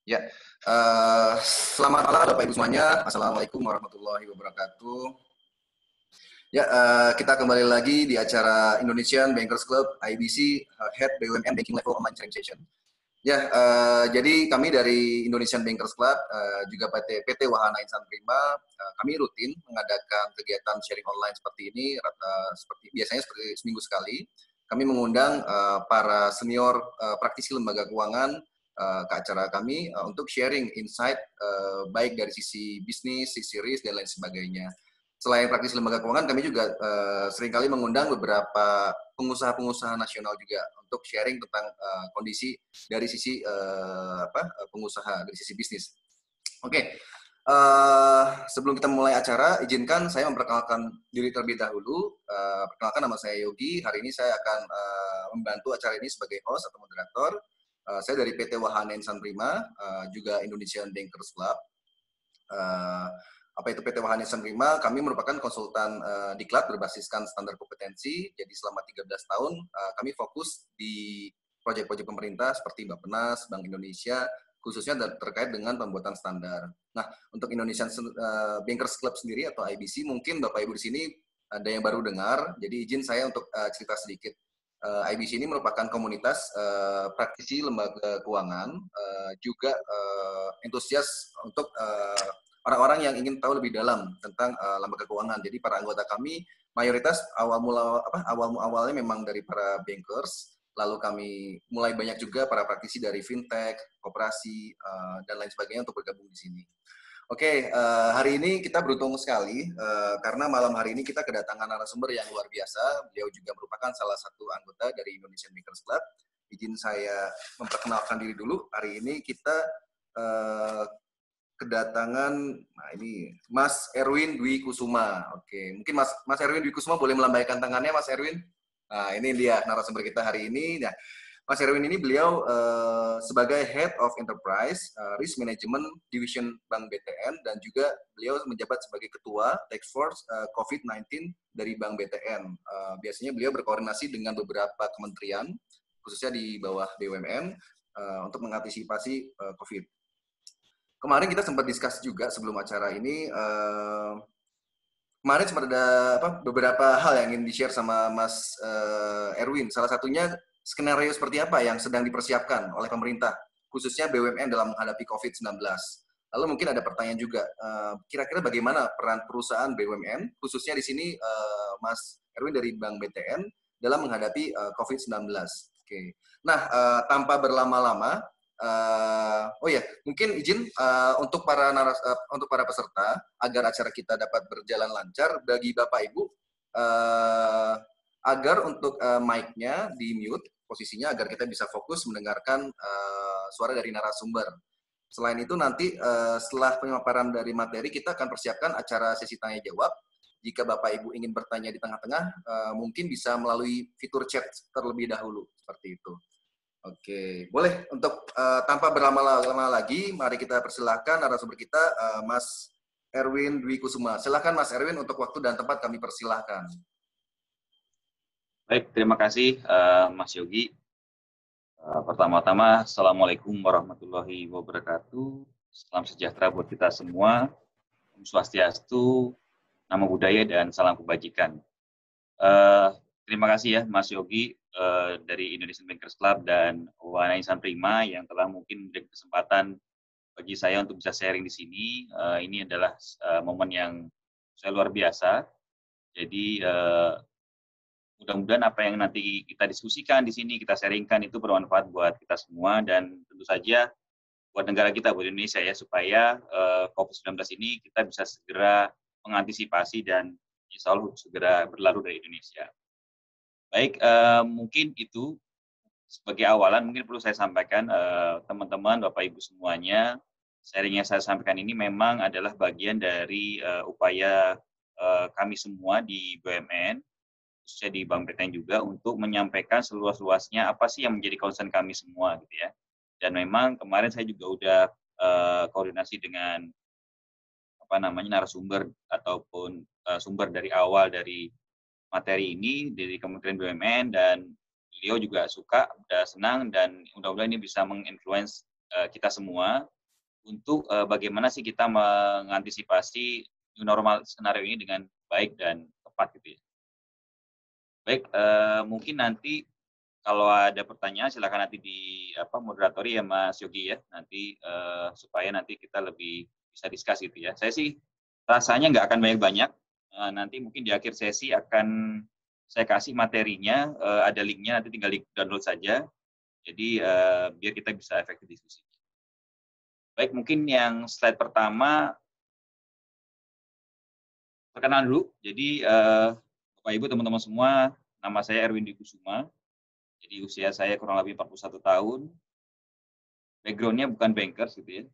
Ya, selamat malam Bapak Ibu semuanya. Assalamualaikum warahmatullahi wabarakatuh. Ya, kita kembali lagi di acara Indonesian Bankers Club IBC Head BUMN Banking Level Online Training Session. Ya, jadi kami dari Indonesian Bankers Club, juga PT Wahana Insan Prima, kami rutin mengadakan kegiatan sharing online seperti ini, biasanya seperti seminggu sekali. Kami mengundang para senior praktisi lembaga keuangan ke acara kami untuk sharing insight baik dari sisi bisnis, sisi risk, dan lain sebagainya. Selain praktisi lembaga keuangan, kami juga seringkali mengundang beberapa pengusaha-pengusaha nasional juga untuk sharing tentang kondisi dari sisi pengusaha, dari sisi bisnis. Oke, sebelum kita mulai acara, izinkan saya memperkenalkan diri terlebih dahulu. Perkenalkan, nama saya Yogi. Hari ini saya akan membantu acara ini sebagai host atau moderator. Saya dari PT Wahana Insan Prima, juga Indonesian Bankers Club. Apa itu PT Wahana Insan Prima? Kami merupakan konsultan diklat berbasiskan standar kompetensi. Jadi selama 13 tahun kami fokus di proyek-proyek pemerintah seperti Bappenas, Bank Indonesia, khususnya terkait dengan pembuatan standar. Nah, untuk Indonesian Bankers Club sendiri atau IBC, mungkin Bapak Ibu di sini ada yang baru dengar. Jadi izin saya untuk cerita sedikit. IBC ini merupakan komunitas praktisi lembaga keuangan, juga entusias untuk orang-orang yang ingin tahu lebih dalam tentang lembaga keuangan. Jadi para anggota kami mayoritas awalnya memang dari para bankers, lalu kami mulai banyak juga para praktisi dari fintech, koperasi, dan lain sebagainya untuk bergabung di sini. Oke, hari ini kita beruntung sekali karena malam hari ini kita kedatangan narasumber yang luar biasa. Beliau juga merupakan salah satu anggota dari Indonesian Bankers Club. Izin saya memperkenalkan diri dulu. Hari ini kita kedatangan, nah ini Mas Erwin Dwi Kusuma. Oke, mungkin Mas Erwin Dwi Kusuma boleh melambaikan tangannya, Mas Erwin. Nah, ini dia narasumber kita hari ini. Nah, Mas Erwin ini beliau sebagai Head of Enterprise Risk Management Division Bank BTN, dan juga beliau menjabat sebagai Ketua Task Force COVID-19 dari Bank BTN. Biasanya beliau berkoordinasi dengan beberapa kementerian, khususnya di bawah BUMN, untuk mengantisipasi COVID. Kemarin kita sempat diskus juga sebelum acara ini. Kemarin sempat ada beberapa hal yang ingin di-share sama Mas Erwin. Salah satunya skenario seperti apa yang sedang dipersiapkan oleh pemerintah, khususnya BUMN dalam menghadapi COVID-19. Lalu mungkin ada pertanyaan juga, kira-kira bagaimana peran perusahaan BUMN, khususnya di sini Mas Erwin dari Bank BTN, dalam menghadapi COVID-19. Oke. Nah, tanpa berlama-lama, mungkin izin untuk para peserta agar acara kita dapat berjalan lancar, bagi Bapak Ibu agar untuk mic-nya di mute posisinya agar kita bisa fokus mendengarkan suara dari narasumber. Selain itu nanti setelah pemaparan dari materi kita akan persiapkan acara sesi tanya jawab. Jika Bapak Ibu ingin bertanya di tengah-tengah, mungkin bisa melalui fitur chat terlebih dahulu seperti itu. Oke, boleh untuk tanpa berlama-lama lagi, mari kita persilahkan narasumber kita, Mas Erwin Dwi Kusuma. Silakan Mas Erwin, untuk waktu dan tempat kami persilahkan. Baik, terima kasih Mas Yogi. Pertama-tama, Assalamualaikum warahmatullahi wabarakatuh. Salam sejahtera buat kita semua. Om Swastiastu, Namo Buddhaya, dan salam kebajikan. Terima kasih ya Mas Yogi dari Indonesian Bankers Club dan Wahana Insan Prima yang telah mungkin memberi kesempatan bagi saya untuk bisa sharing di sini. Ini adalah momen yang saya luar biasa. Jadi mudah-mudahan apa yang nanti kita diskusikan di sini, kita sharingkan itu bermanfaat buat kita semua, dan tentu saja buat negara kita, buat Indonesia ya, supaya COVID-19 ini kita bisa segera mengantisipasi dan insya Allah segera berlalu dari Indonesia. Baik, mungkin itu sebagai awalan mungkin perlu saya sampaikan teman-teman, Bapak Ibu semuanya, sharing yang saya sampaikan ini memang adalah bagian dari upaya kami semua di BUMN, khususnya di Bank BTN juga, untuk menyampaikan seluas-luasnya apa sih yang menjadi concern kami semua gitu ya. Dan memang kemarin saya juga udah koordinasi dengan narasumber ataupun sumber dari awal dari materi ini dari Kementerian BUMN, dan beliau juga suka, udah senang, dan mudah-mudahan ini bisa menginfluence kita semua untuk bagaimana sih kita mengantisipasi new normal skenario ini dengan baik dan tepat gitu ya. Baik, mungkin nanti kalau ada pertanyaan silakan nanti di moderatori ya Mas Yogi ya, nanti supaya nanti kita lebih bisa diskus gitu ya. Saya sih rasanya nggak akan banyak-banyak, nanti mungkin di akhir sesi akan saya kasih materinya, ada linknya, nanti tinggal download saja. Jadi biar kita bisa efektif diskusi. Baik, mungkin yang slide pertama perkenalan dulu. Jadi Bapak Ibu teman-teman semua, nama saya Erwin Dwi Kusuma. Jadi usia saya kurang lebih 41 tahun. Background-nya bukan bankers gitu ya.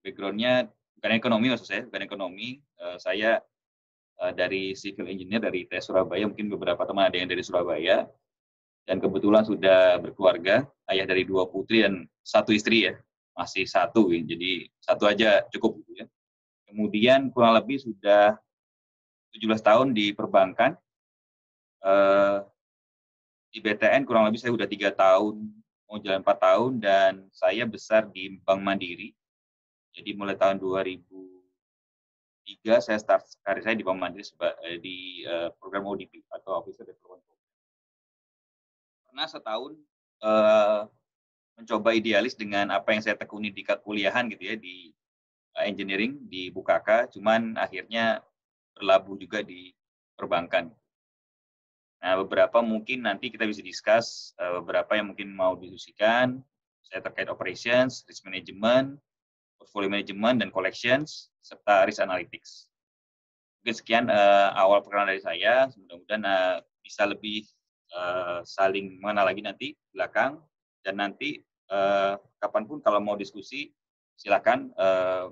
Background-nya bukan ekonomi maksud saya, bukan ekonomi. Saya dari civil engineer dari ITS Surabaya, mungkin beberapa teman ada yang dari Surabaya. Dan kebetulan sudah berkeluarga, ayah dari 2 putri dan 1 istri ya. Masih 1, jadi 1 aja cukup gitu ya. Kemudian kurang lebih sudah 17 tahun di perbankan. Di BTN kurang lebih saya udah 3 tahun, mau jalan 4 tahun, dan saya besar di Bank Mandiri. Jadi mulai tahun 2003 saya start karir saya di Bank Mandiri di program ODP atau Officer Development Program. Pernah setahun mencoba idealis dengan apa yang saya tekuni di kuliahan gitu ya, di engineering di Bukaka, cuman akhirnya berlabuh juga di perbankan. Nah, beberapa mungkin nanti kita bisa discuss, beberapa yang mungkin mau didiskusikan, saya terkait operations, risk management, portfolio management, dan collections, serta risk analytics. Mungkin sekian awal perkenalan dari saya, mudah-mudahan bisa lebih saling mengenal lagi nanti belakang, dan nanti kapanpun kalau mau diskusi, silakan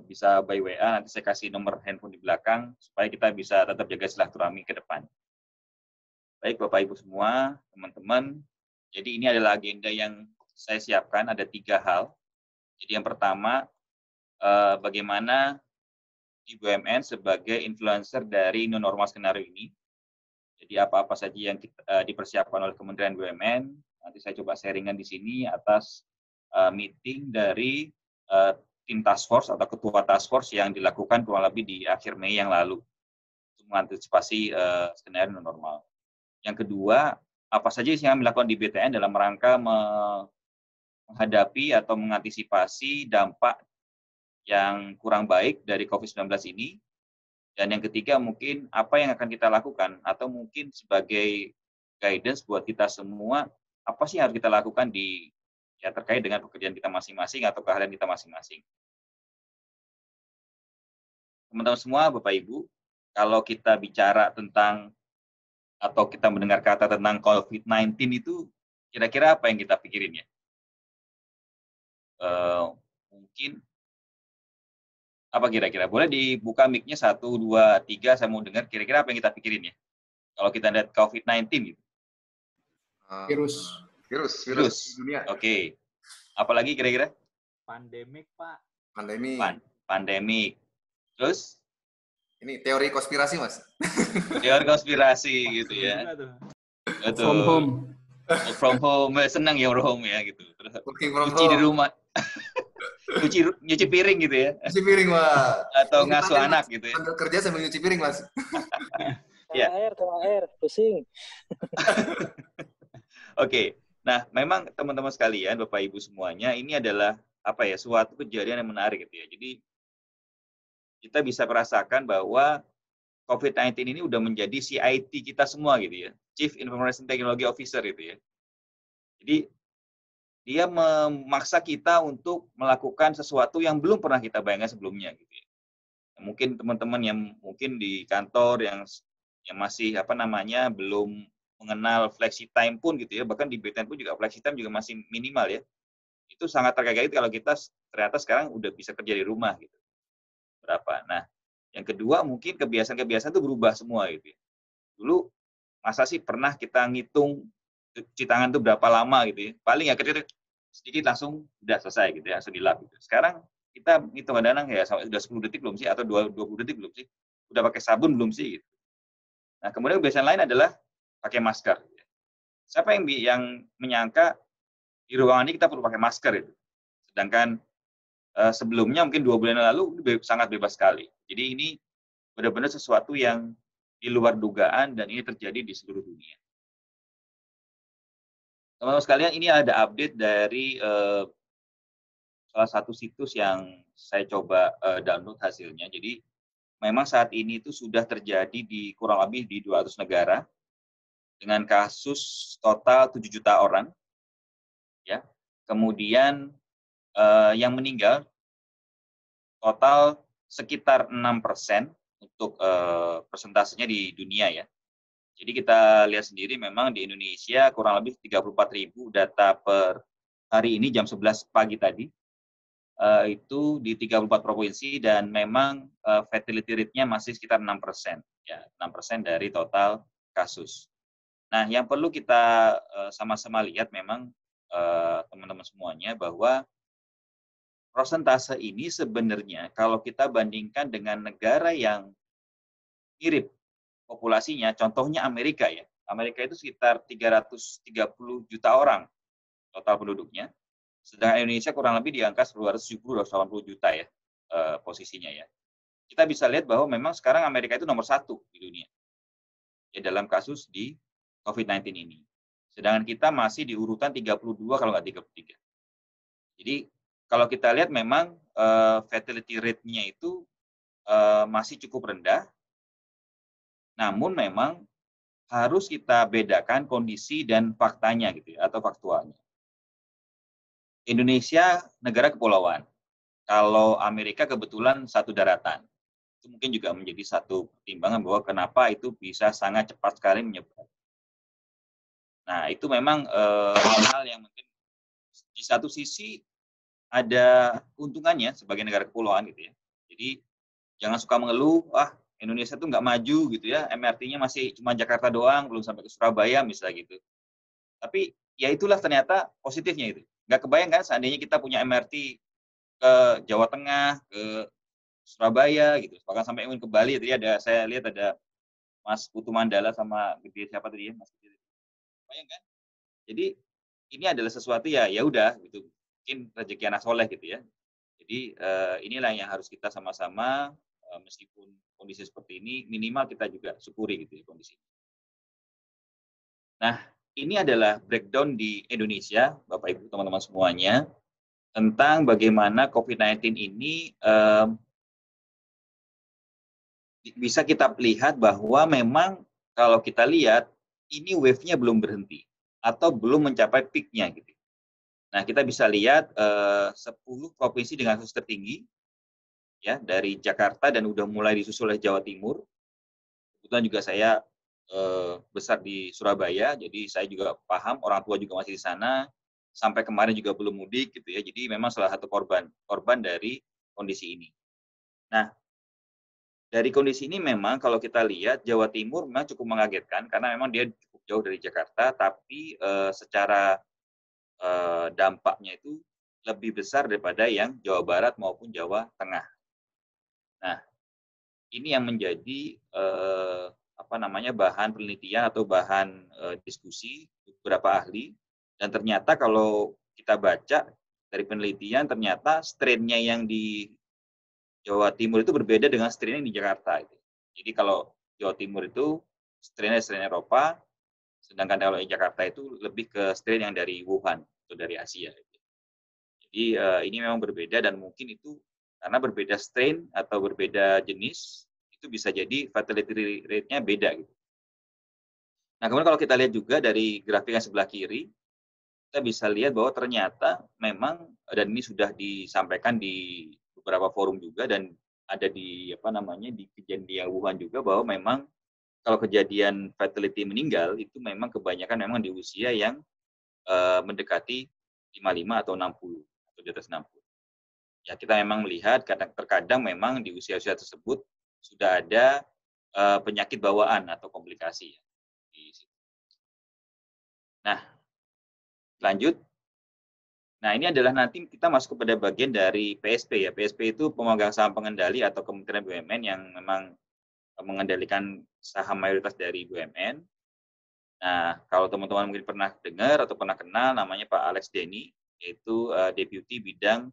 bisa by WA, nanti saya kasih nomor handphone di belakang, supaya kita bisa tetap jaga silaturahmi ke depan. Baik Bapak Ibu semua, teman-teman, jadi ini adalah agenda yang saya siapkan, ada 3 hal. Jadi yang pertama, bagaimana di BUMN sebagai influencer dari new normal skenario ini. Jadi apa-apa saja yang dipersiapkan oleh Kementerian BUMN, nanti saya coba sharingan di sini atas meeting dari tim task force atau ketua task force yang dilakukan kurang lebih di akhir Mei yang lalu untuk mengantisipasi skenario new normal. Yang kedua, apa saja yang dilakukan di BTN dalam rangka menghadapi atau mengantisipasi dampak yang kurang baik dari COVID-19 ini. Dan yang ketiga, mungkin apa yang akan kita lakukan, atau mungkin sebagai guidance buat kita semua, apa sih yang harus kita lakukan terkait dengan pekerjaan kita masing-masing atau keahlian kita masing-masing. Teman-teman semua, Bapak Ibu, kalau kita bicara tentang atau kita mendengar kata tentang COVID-19 itu, kira-kira apa yang kita pikirin ya? Mungkin, apa kira-kira? Boleh dibuka mic-nya 1, 2, 3, saya mau dengar kira-kira apa yang kita pikirin ya? Kalau kita lihat COVID-19 gitu. Virus. Dunia. Oke. Apalagi kira-kira? Pandemik, Pak. Pandemik. Terus? Ini teori konspirasi, Mas. Teori konspirasi gitu ya. Betul. From home, senang ya from home ya gitu. Terus cuci di rumah. nyuci piring gitu ya. Nyuci piring, Mas. Atau ngasuh anak gitu ya. Sambil kerja sambil nyuci piring, Mas. Ya. THR, pusing. Oke. Nah, memang teman-teman sekalian, Bapak Ibu semuanya, ini adalah suatu kejadian yang menarik gitu ya. Jadi kita bisa merasakan bahwa COVID-19 ini udah menjadi CIT kita semua gitu ya, Chief Information Technology Officer gitu ya. Jadi dia memaksa kita untuk melakukan sesuatu yang belum pernah kita bayangkan sebelumnya gitu ya. Mungkin teman-teman yang mungkin di kantor yang masih belum mengenal flexi time pun gitu ya, bahkan di BTN pun juga flexi time juga masih minimal ya. Itu sangat terkaget kalau kita ternyata sekarang udah bisa kerja di rumah gitu. Nah, yang kedua mungkin kebiasaan-kebiasaan itu berubah semua gitu ya. Dulu masa sih pernah kita ngitung cuci tangan itu berapa lama gitu ya. Paling ya sedikit langsung udah selesai gitu ya, langsung dilap gitu. Sekarang kita ngitung kadang-kadang ya udah 10 detik belum sih atau 20 detik belum sih? Udah pakai sabun belum sih gitu. Nah, kemudian kebiasaan lain adalah pakai masker. Siapa yang menyangka di ruangan ini kita perlu pakai masker itu. Sedangkan sebelumnya mungkin 2 bulan lalu sangat bebas sekali. Jadi ini benar-benar sesuatu yang di luar dugaan dan ini terjadi di seluruh dunia. Teman-teman sekalian, ini ada update dari salah satu situs yang saya coba download hasilnya. Jadi memang saat ini itu sudah terjadi di kurang lebih di 200 negara dengan kasus total 7 juta orang, ya. Kemudian yang meninggal total sekitar 6% untuk persentasenya di dunia ya. Jadi kita lihat sendiri memang di Indonesia kurang lebih 34.000 data per hari ini jam 11 pagi tadi. Itu di 34 provinsi dan memang fatality rate-nya masih sekitar 6%, ya 6% dari total kasus. Nah, yang perlu kita sama-sama lihat memang teman-teman semuanya bahwa persentase ini sebenarnya kalau kita bandingkan dengan negara yang mirip populasinya, contohnya Amerika ya. Amerika itu sekitar 330 juta orang total penduduknya. Sedangkan Indonesia kurang lebih di angka 270-280 juta ya posisinya ya. Kita bisa lihat bahwa memang sekarang Amerika itu nomor 1 di dunia ya dalam kasus di COVID-19 ini. Sedangkan kita masih di urutan 32 kalau nggak 33. Jadi kalau kita lihat memang fatality rate-nya itu masih cukup rendah. Namun memang harus kita bedakan kondisi dan faktanya gitu ya, atau faktualnya. Indonesia negara kepulauan. Kalau Amerika kebetulan satu daratan. Itu mungkin juga menjadi satu pertimbangan bahwa kenapa itu bisa sangat cepat sekali menyebar. Nah, itu memang hal yang mungkin di satu sisi ada keuntungannya sebagai negara kepulauan gitu ya. Jadi jangan suka mengeluh, Indonesia tuh nggak maju gitu ya, MRT-nya masih cuma Jakarta doang, belum sampai ke Surabaya misalnya gitu. Tapi ya itulah ternyata positifnya itu. Nggak kebayang kan seandainya kita punya MRT ke Jawa Tengah, ke Surabaya gitu, bahkan sampai ke Bali. Tadi saya lihat ada Mas Putu Mandala sama gede siapa tadi ya, Mas Gede. Kebayang kan? Jadi ini adalah sesuatu ya udah gitu. Mungkin rezeki anak soleh gitu ya. Jadi inilah yang harus kita sama-sama meskipun kondisi seperti ini minimal kita juga syukuri gitu ya kondisi. Nah, ini adalah breakdown di Indonesia, Bapak Ibu teman-teman semuanya, tentang bagaimana COVID-19 ini bisa kita lihat bahwa memang kalau kita lihat ini wave-nya belum berhenti atau belum mencapai peak-nya gitu. Nah, kita bisa lihat 10 provinsi dengan kasus tertinggi ya dari Jakarta dan udah mulai disusul oleh Jawa Timur. Kebetulan juga saya besar di Surabaya, jadi saya juga paham orang tua juga masih di sana. Sampai kemarin juga belum mudik gitu ya. Jadi memang salah satu korban dari kondisi ini. Nah, dari kondisi ini memang kalau kita lihat Jawa Timur memang cukup mengagetkan karena memang dia cukup jauh dari Jakarta, tapi secara dampaknya itu lebih besar daripada yang Jawa Barat maupun Jawa Tengah. Nah, ini yang menjadi bahan penelitian atau bahan diskusi beberapa ahli. Dan ternyata kalau kita baca dari penelitian, ternyata strain-nya yang di Jawa Timur itu berbeda dengan strain yang di Jakarta. Jadi kalau Jawa Timur itu strain Eropa, sedangkan kalau di Jakarta itu lebih ke strain yang dari Wuhan atau dari Asia. Jadi ini memang berbeda dan mungkin itu karena berbeda strain atau berbeda jenis, itu bisa jadi fatality rate-nya beda gitu. Nah, kemudian kalau kita lihat juga dari grafik yang sebelah kiri, kita bisa lihat bahwa ternyata memang, dan ini sudah disampaikan di beberapa forum juga dan ada di di kejadian Wuhan juga, bahwa memang kalau kejadian fatality meninggal itu memang kebanyakan memang di usia yang mendekati 55 atau 60 atau di atas 60. Ya, kita memang melihat terkadang memang di usia-usia tersebut sudah ada penyakit bawaan atau komplikasi ya. Nah, lanjut. Nah, ini adalah nanti kita masuk kepada bagian dari PSP ya. PSP itu pemegang saham pengendali atau Kementerian BUMN yang memang mengendalikan saham mayoritas dari BUMN. Nah, kalau teman-teman mungkin pernah dengar atau pernah kenal namanya Pak Alex Denny, yaitu Deputi Bidang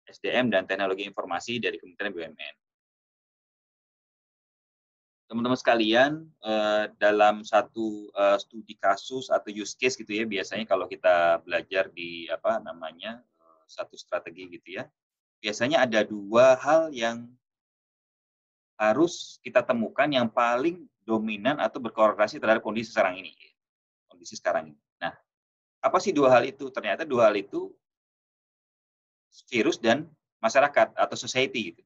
SDM dan Teknologi Informasi dari Kementerian BUMN. Teman-teman sekalian, dalam satu studi kasus atau use case gitu ya, biasanya kalau kita belajar di satu strategi gitu ya, biasanya ada dua hal yang harus kita temukan yang paling dominan atau berkorelasi terhadap kondisi sekarang ini. Kondisi sekarang ini. Nah, apa sih dua hal itu? Ternyata dua hal itu virus dan masyarakat atau society gitu.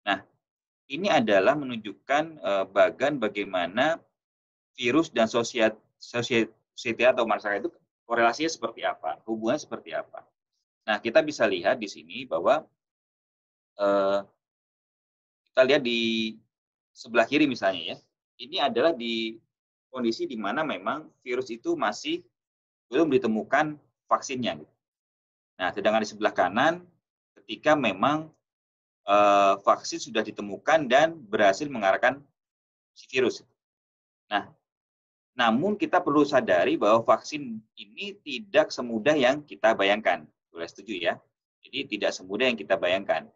Nah, ini adalah menunjukkan bagaimana virus dan society atau masyarakat itu korelasinya seperti apa, hubungannya seperti apa. Nah, kita bisa lihat di sini bahwa kita lihat di sebelah kiri misalnya ya, ini adalah di kondisi di mana memang virus itu masih belum ditemukan vaksinnya. Nah, sedangkan di sebelah kanan, ketika memang vaksin sudah ditemukan dan berhasil mengarahkan si virus. Nah, namun kita perlu sadari bahwa vaksin ini tidak semudah yang kita bayangkan. Boleh setuju ya? Jadi tidak semudah yang kita bayangkan.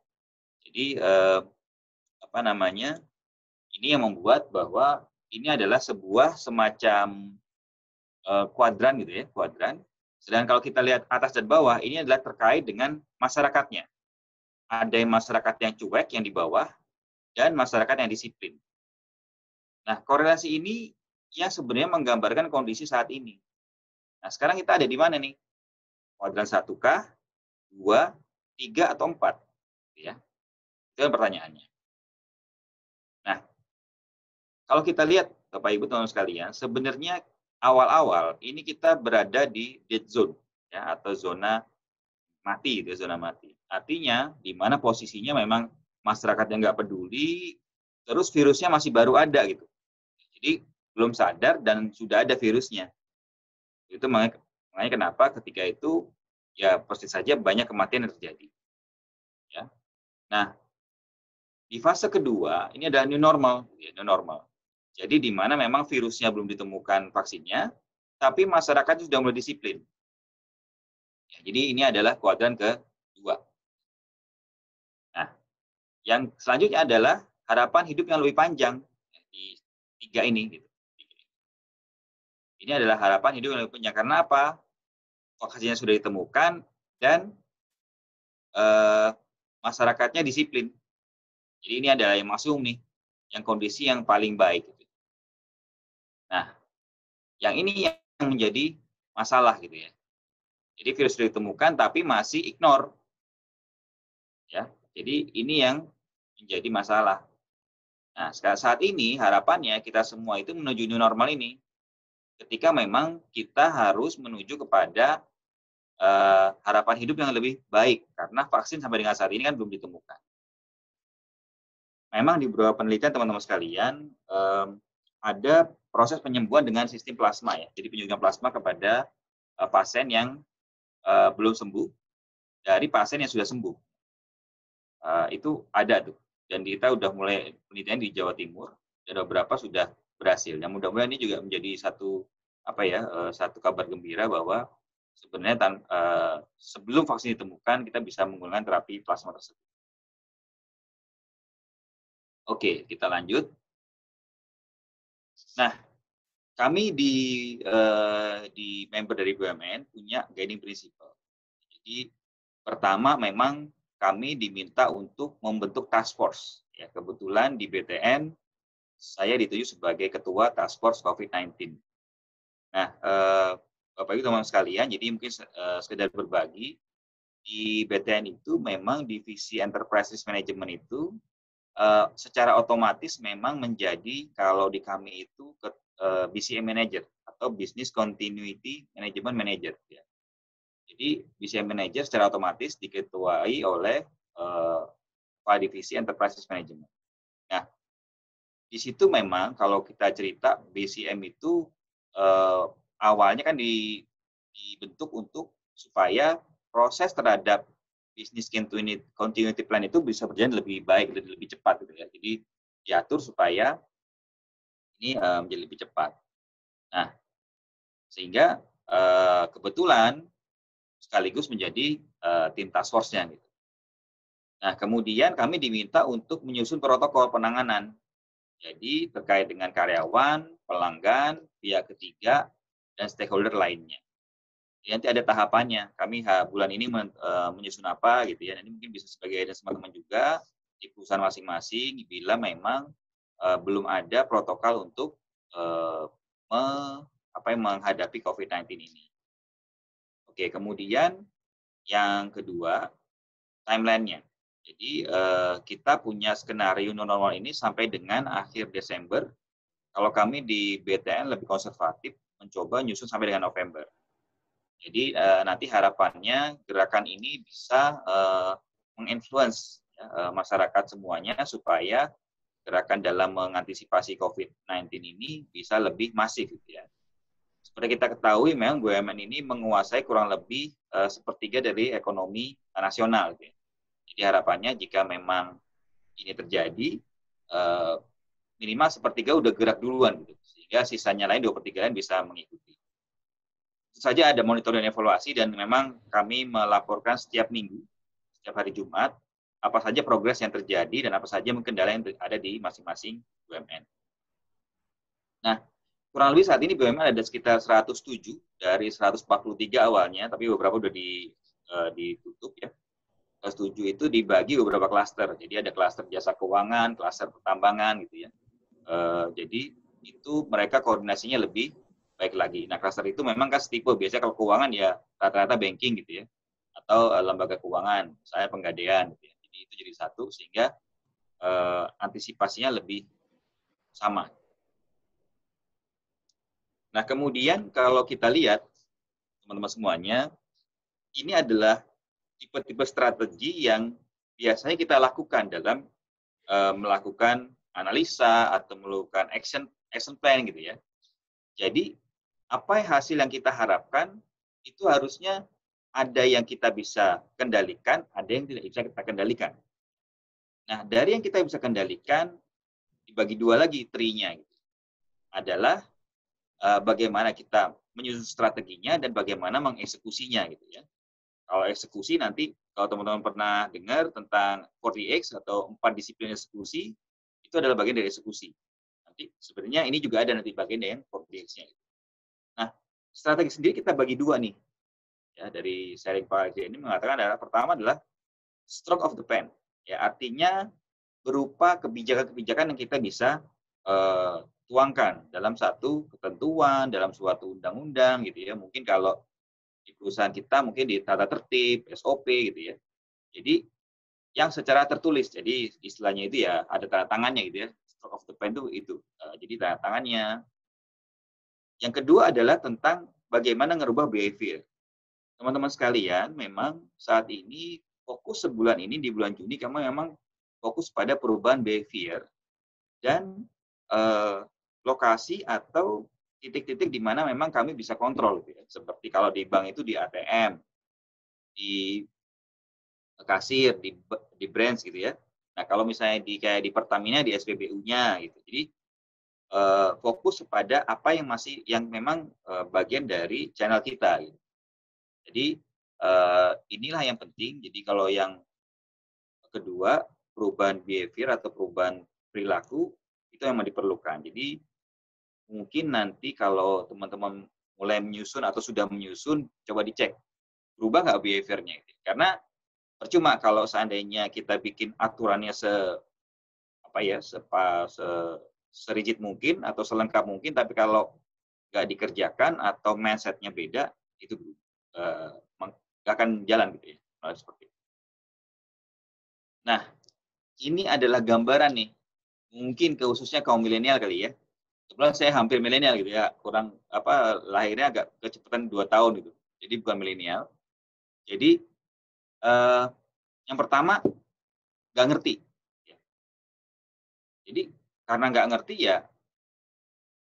Jadi ini yang membuat bahwa ini adalah sebuah semacam kuadran gitu ya, kuadran. Sedangkan kalau kita lihat atas dan bawah, ini adalah terkait dengan masyarakatnya. Ada yang masyarakat yang cuek yang di bawah dan masyarakat yang disiplin. Nah, korelasi ini yang sebenarnya menggambarkan kondisi saat ini. Nah, sekarang kita ada di mana nih? Kuadran 1K, 2, 3, atau 4? Ya. Itu kan pertanyaannya. Nah, kalau kita lihat, Bapak Ibu teman-teman sekalian, sebenarnya awal-awal ini kita berada di dead zone, ya, atau zona mati, gitu, zona mati. Artinya, di mana posisinya memang masyarakat yang nggak peduli, terus virusnya masih baru ada gitu. Jadi belum sadar dan sudah ada virusnya. Itu makanya kenapa ketika itu ya pasti saja banyak kematian yang terjadi. Ya. Nah, di fase kedua ini adalah new normal, ya, new normal. Jadi di mana memang virusnya belum ditemukan vaksinnya, tapi masyarakat sudah mulai disiplin. Ya, jadi ini adalah kuadran kedua. Nah, yang selanjutnya adalah harapan hidup yang lebih panjang di tiga ini. Gitu. Ini adalah harapan hidup yang lebih panjang. Karena apa? Vaksinnya sudah ditemukan dan masyarakatnya disiplin. Jadi ini adalah yang maksimum nih, yang kondisi yang paling baik. Nah, yang ini yang menjadi masalah gitu ya. Jadi virus sudah ditemukan tapi masih ignore. Ya, jadi ini yang menjadi masalah. Nah, saat ini harapannya kita semua itu menuju new normal ini. Ketika memang kita harus menuju kepada harapan hidup yang lebih baik karena vaksin sampai dengan saat ini kan belum ditemukan. Memang di beberapa penelitian teman-teman sekalian ada proses penyembuhan dengan sistem plasma ya. Jadi penyuntikan plasma kepada pasien yang belum sembuh dari pasien yang sudah sembuh. Itu ada tuh. Dan kita udah mulai penelitian di Jawa Timur dan beberapa sudah berhasil. Yang mudah-mudahan ini juga menjadi satu satu kabar gembira bahwa sebenarnya sebelum vaksin ditemukan kita bisa menggunakan terapi plasma tersebut. Oke, kita lanjut. Nah, kami di member dari BUMN punya guiding principle. Jadi pertama memang kami diminta untuk membentuk task force. Ya, kebetulan di BTN saya dituju sebagai ketua task force COVID-19. Nah, Bapak Ibu teman-teman sekalian, jadi mungkin sekedar berbagi di BTN itu memang divisi enterprise management itu secara otomatis memang menjadi kalau di kami itu BCM manager atau business continuity management manager. Ya. Jadi BCM manager secara otomatis diketuai oleh kepala divisi enterprise management. Nah, di situ memang kalau kita cerita BCM itu awalnya kan dibentuk untuk supaya proses terhadap bisnis continuity plan itu bisa berjalan lebih baik, lebih cepat gitu ya. Jadi diatur supaya ini menjadi lebih cepat. Nah, sehingga kebetulan sekaligus menjadi tim task force-nya gitu. Nah, kemudian kami diminta untuk menyusun protokol penanganan. Jadi terkait dengan karyawan, pelanggan, pihak ketiga, dan stakeholder lainnya. Jadi nanti ada tahapannya. Kami bulan ini menyusun apa gitu ya. Ini mungkin bisa sebagai guidance teman-teman juga di perusahaan masing-masing bila memang belum ada protokol untuk menghadapi COVID-19 ini. Oke, kemudian yang kedua, timeline-nya. Jadi kita punya skenario new normal ini sampai dengan akhir Desember. Kalau kami di BTN lebih konservatif, mencoba nyusun sampai dengan November. Jadi nanti harapannya gerakan ini bisa menginfluence masyarakat semuanya supaya gerakan dalam mengantisipasi COVID-19 ini bisa lebih masif gitu ya. Seperti kita ketahui memang BUMN ini menguasai kurang lebih sepertiga dari ekonomi nasional gitu ya. Jadi harapannya jika memang ini terjadi minimal sepertiga udah gerak duluan gitu. Sehingga sisanya lain 2/3 lain bisa mengikuti. Tentu saja ada monitoring dan evaluasi dan memang kami melaporkan setiap minggu, setiap hari Jumat, apa saja progres yang terjadi dan apa saja kendala yang ada di masing-masing BUMN. Nah, kurang lebih saat ini BUMN ada sekitar 107 dari 143 awalnya, tapi beberapa udah ditutup ya. 107 itu dibagi beberapa klaster. Jadi ada klaster jasa keuangan, klaster pertambangan gitu ya. Jadi itu mereka koordinasinya lebih baik lagi. Nah, klaster itu memang kan setipe. Biasanya kalau keuangan ya rata-rata banking gitu ya. Atau lembaga keuangan, saya penggadaian gitu ya. Jadi itu jadi satu sehingga antisipasinya lebih sama. Nah, kemudian kalau kita lihat teman-teman semuanya, ini adalah tipe-tipe strategi yang biasanya kita lakukan dalam melakukan analisa atau melakukan action plan gitu ya. Jadi apa hasil yang kita harapkan itu harusnya ada yang kita bisa kendalikan, ada yang tidak bisa kita kendalikan. Nah, dari yang kita bisa kendalikan dibagi dua lagi tree-nya gitu. Adalah bagaimana kita menyusun strateginya dan bagaimana mengeksekusinya gitu ya. Kalau eksekusi nanti kalau teman-teman pernah dengar tentang 4DX atau 4 disiplin eksekusi, itu adalah bagian dari eksekusi. Nanti sebenarnya ini juga ada nanti bagian dari 4DX-nya. Nah, strategi sendiri kita bagi dua nih. Ya, dari sharing Pak Ajay ini mengatakan adalah pertama adalah stroke of the pen. Ya, artinya berupa kebijakan-kebijakan yang kita bisa tuangkan dalam satu ketentuan, dalam suatu undang-undang gitu ya. Mungkin kalau di perusahaan kita mungkin di tata tertib, SOP gitu ya. Jadi yang secara tertulis, jadi istilahnya itu ya ada tanda tangannya gitu ya. Stroke of the pen itu jadi tanda tangannya. Yang kedua adalah tentang bagaimana ngerubah behavior. Teman-teman sekalian, memang saat ini fokus sebulan ini di bulan Juni kami memang fokus pada perubahan behavior dan lokasi atau titik-titik di mana memang kami bisa kontrol. Gitu ya. Seperti kalau di bank itu di ATM, di kasir, di branch gitu ya. Nah, kalau misalnya kayak di Pertamina di SPBU-nya gitu. Jadi fokus pada apa yang memang bagian dari channel kita gitu. Jadi inilah yang penting. Jadi kalau yang kedua, perubahan behavior atau perubahan perilaku itu yang diperlukan. Jadi mungkin nanti kalau teman-teman mulai menyusun atau sudah menyusun, coba dicek berubah nggak behavior-nya. Karena percuma kalau seandainya kita bikin aturannya serigid mungkin atau selengkap mungkin, tapi kalau nggak dikerjakan atau mindset-nya beda, itu nggak akan jalan gitu ya. Seperti itu. Nah, ini adalah gambaran nih, mungkin khususnya kaum milenial kali ya. Kebetulan saya hampir milenial gitu ya, lahirnya agak kecepatan 2 tahun gitu. Jadi bukan milenial. Jadi yang pertama nggak ngerti. Jadi karena nggak ngerti ya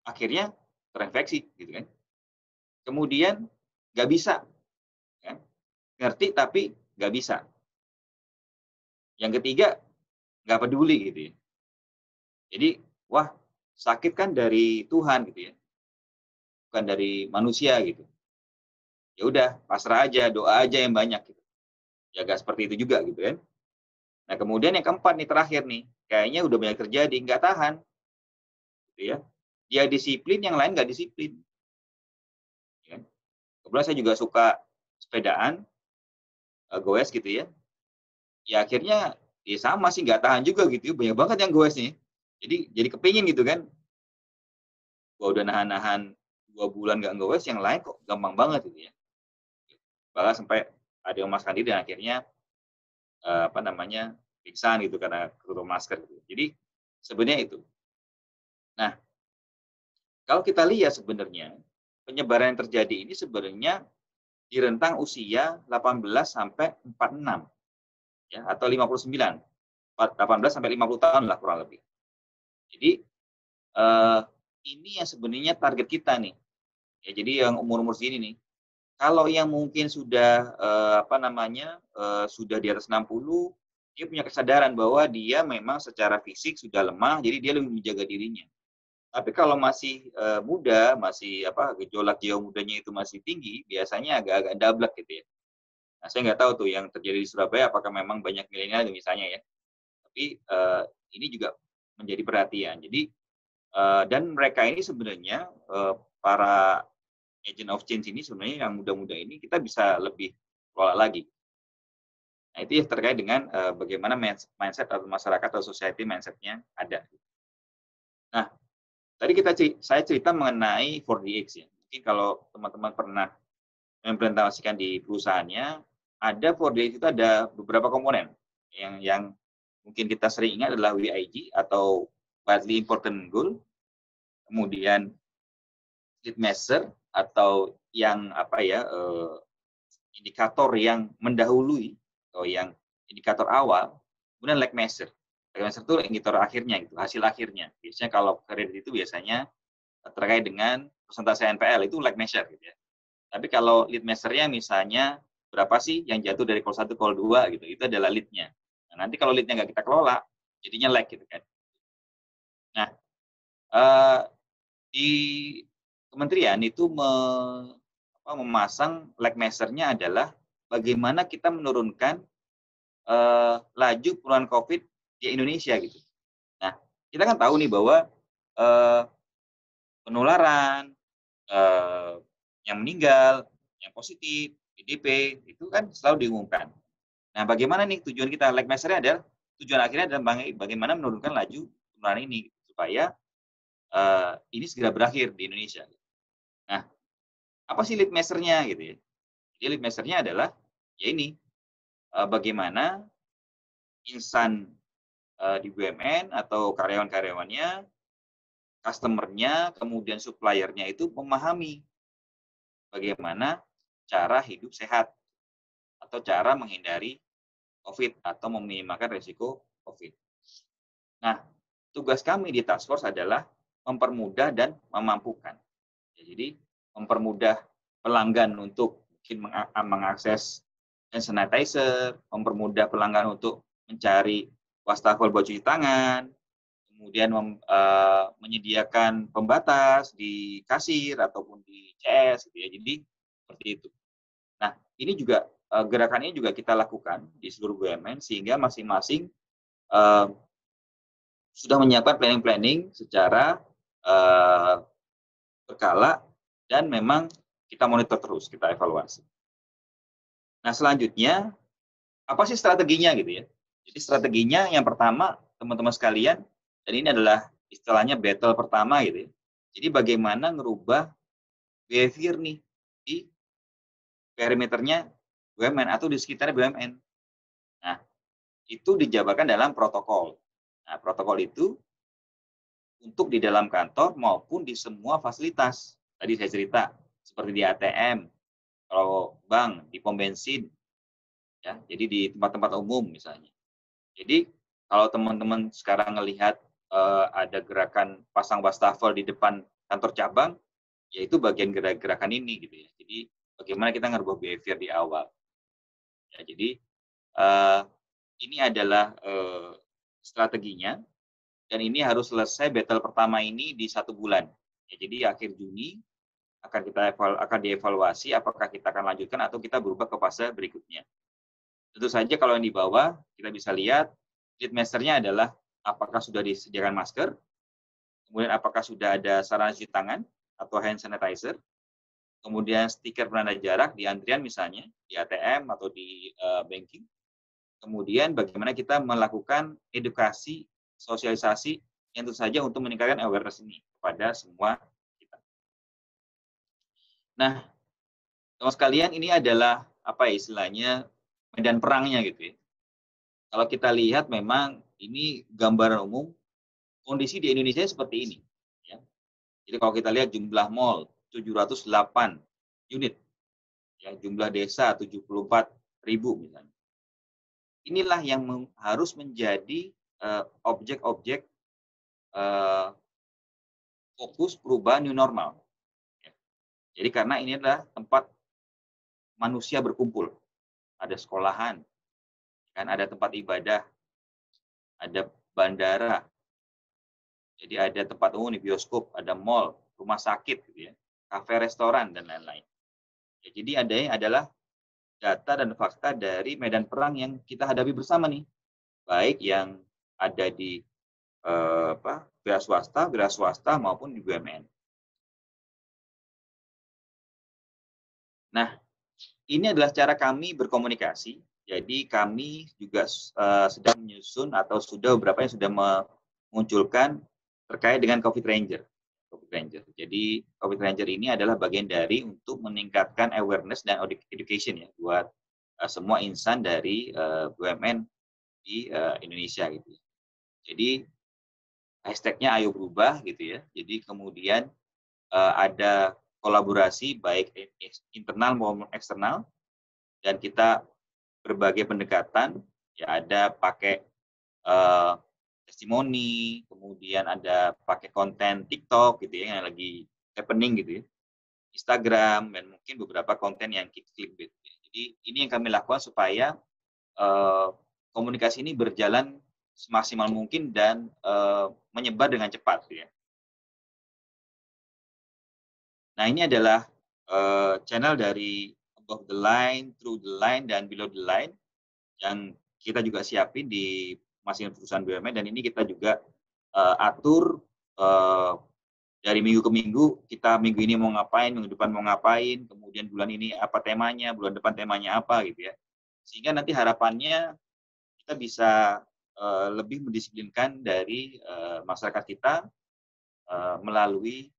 akhirnya terinfeksi gitu kan. Kemudian nggak bisa, kan? Ngerti tapi nggak bisa. Yang ketiga nggak peduli gitu ya. Jadi wah sakit kan dari Tuhan gitu ya, bukan dari manusia gitu. Ya udah pasrah aja, doa aja yang banyak gitu. Ya nggak seperti itu juga gitu kan. Nah, kemudian yang keempat nih, terakhir nih, kayaknya udah banyak terjadi, nggak tahan, gitu ya. Dia disiplin, yang lain nggak disiplin. Ya. Kebetulan saya juga suka sepedaan, goes gitu ya. Ya akhirnya, ya sama sih, nggak tahan juga gitu, banyak banget yang goes nih. Jadi kepingin gitu kan, gua udah nahan-nahan 2 bulan nggak goes, yang lain kok gampang banget gitu ya. Bahkan sampai ada yang memaksakan diri dan akhirnya, apa namanya, pingsan gitu karena ketutup masker gitu. Jadi sebenarnya itu. Nah, kalau kita lihat sebenarnya, penyebaran yang terjadi ini sebenarnya di rentang usia 18 sampai 46 ya, atau 59, 18 sampai 50 tahun lah kurang lebih. Jadi, eee, ini yang sebenarnya target kita nih, ya jadi yang umur-umur segini nih. Kalau yang mungkin sudah, apa namanya, sudah di atas 60, dia punya kesadaran bahwa dia memang secara fisik sudah lemah, jadi dia lebih menjaga dirinya. Tapi kalau masih, muda, masih apa, gejolak jiwa mudanya itu masih tinggi, biasanya agak-agak dablek gitu ya. Nah, saya nggak tahu tuh yang terjadi di Surabaya apakah memang banyak milenial misalnya ya. Tapi, ini juga menjadi perhatian. Jadi, dan mereka ini sebenarnya, para agent of change ini sebenarnya yang muda-muda ini kita bisa lebih kelola lagi. Nah, itu ya terkait dengan, bagaimana mindset atau masyarakat atau society mindset-nya ada. Nah, tadi saya cerita mengenai 4DX ya. Mungkin kalau teman-teman pernah mengimplementasikan di perusahaannya, ada 4DX itu ada beberapa komponen. Yang mungkin kita sering ingat adalah WIG atau Widely Important Goal, kemudian Lead Measure atau yang apa ya, indikator yang mendahului atau yang indikator awal, kemudian Lag Measure. Lag Measure itu indikator akhirnya gitu, hasil akhirnya. Biasanya kalau kredit itu biasanya terkait dengan persentase NPL itu lag measure gitu ya. Tapi kalau lead measure-nya misalnya berapa sih yang jatuh dari call 1 call 2 gitu, itu adalah lead-nya. Nah, nanti kalau lead-nya nggak kita kelola, jadinya lag gitu kan. Nah, eee, di kementerian itu memasang lag measure-nya adalah bagaimana kita menurunkan, laju penularan COVID di Indonesia gitu. Nah, kita kan tahu nih bahwa, eee, penularan, yang meninggal, yang positif, PDP, itu kan selalu diumumkan. Nah, bagaimana nih tujuan kita? Lag measure-nya adalah tujuan akhirnya adalah bagaimana menurunkan laju penularan ini supaya, ini segera berakhir di Indonesia. Nah, apa sih lead measure-nya gitu ya? Jadi lead measure-nya adalah ya ini, bagaimana insan, di BUMN atau karyawan-karyawannya, customer-nya, kemudian supplier-nya itu memahami bagaimana cara hidup sehat atau cara menghindari COVID atau meminimalkan risiko COVID. Nah, tugas kami di task force adalah mempermudah dan memampukan. Ya, jadi mempermudah pelanggan untuk mungkin mengakses hand sanitizer, mempermudah pelanggan untuk mencari wastafel buat cuci tangan, kemudian menyediakan pembatas di kasir ataupun di CS gitu ya. Jadi seperti itu. Nah, ini juga gerakan ini juga kita lakukan di seluruh BUMN sehingga masing-masing sudah menyiapkan planning-planning secara berkala dan memang kita monitor terus, kita evaluasi. Nah, selanjutnya apa sih strateginya gitu ya? Jadi strateginya yang pertama teman-teman sekalian, dan ini adalah istilahnya battle pertama gitu ya. Jadi bagaimana ngerubah behavior nih di perimeternya BUMN atau di sekitar BUMN. Nah, itu dijabarkan dalam protokol. Nah, protokol itu untuk di dalam kantor maupun di semua fasilitas. Tadi saya cerita, seperti di ATM, kalau bank, di pom bensin, ya, jadi di tempat-tempat umum misalnya. Jadi kalau teman-teman sekarang melihat ada gerakan pasang wastafel di depan kantor cabang, yaitu bagian gerakan ini gitu ya. Jadi bagaimana kita ngerubah behavior di awal. Ya, jadi ini adalah strateginya. Dan ini harus selesai battle pertama ini di 1 bulan. Ya, jadi akhir Juni akan dievaluasi apakah kita akan lanjutkan atau kita berubah ke fase berikutnya. Tentu saja kalau yang di bawah, kita bisa lihat litmesternya adalah apakah sudah disediakan masker, kemudian apakah sudah ada sarana cuci tangan atau hand sanitizer, kemudian stiker penanda jarak di antrian misalnya, di ATM atau di banking. Kemudian bagaimana kita melakukan edukasi, sosialisasi yang tentu saja untuk meningkatkan awareness ini kepada semua kita. Nah, teman sekalian, ini adalah apa ya istilahnya medan perangnya gitu ya. Kalau kita lihat memang ini gambaran umum kondisi di Indonesia seperti ini. Ya. Jadi kalau kita lihat jumlah mall 708 unit, ya, jumlah desa 74.000 misalnya. Inilah yang harus menjadi objek-objek fokus perubahan new normal. Ya. Jadi karena ini adalah tempat manusia berkumpul, ada sekolahan, kan ada tempat ibadah, ada bandara, jadi ada tempat umum, bioskop, ada mall, rumah sakit, gitu ya, kafe, restoran, dan lain-lain. Ya, jadi adanya adalah data dan fakta dari medan perang yang kita hadapi bersama nih, baik yang ada di wira swasta maupun di BUMN. Nah, ini adalah cara kami berkomunikasi. Jadi kami juga sedang menyusun atau sudah beberapa yang sudah memunculkan terkait dengan COVID Ranger. Jadi COVID Ranger ini adalah bagian dari untuk meningkatkan awareness dan education ya buat semua insan dari BUMN di Indonesia gitu. Jadi hashtagnya ayo berubah gitu ya. Jadi kemudian ada kolaborasi baik internal maupun eksternal dan kita berbagai pendekatan ya, ada pakai testimoni, kemudian ada pakai konten TikTok gitu ya yang lagi happening gitu ya, Instagram, dan mungkin beberapa konten yang clickbait. Jadi ini yang kami lakukan supaya komunikasi ini berjalan semaksimal mungkin dan menyebar dengan cepat ya. Nah, ini adalah channel dari above the line, through the line, dan below the line yang kita juga siapin di masing-masing perusahaan BUMN, dan ini kita juga atur dari minggu ke minggu, kita minggu ini mau ngapain, minggu depan mau ngapain, kemudian bulan ini apa temanya, bulan depan temanya apa gitu ya. Sehingga nanti harapannya kita bisa lebih mendisiplinkan dari masyarakat kita melalui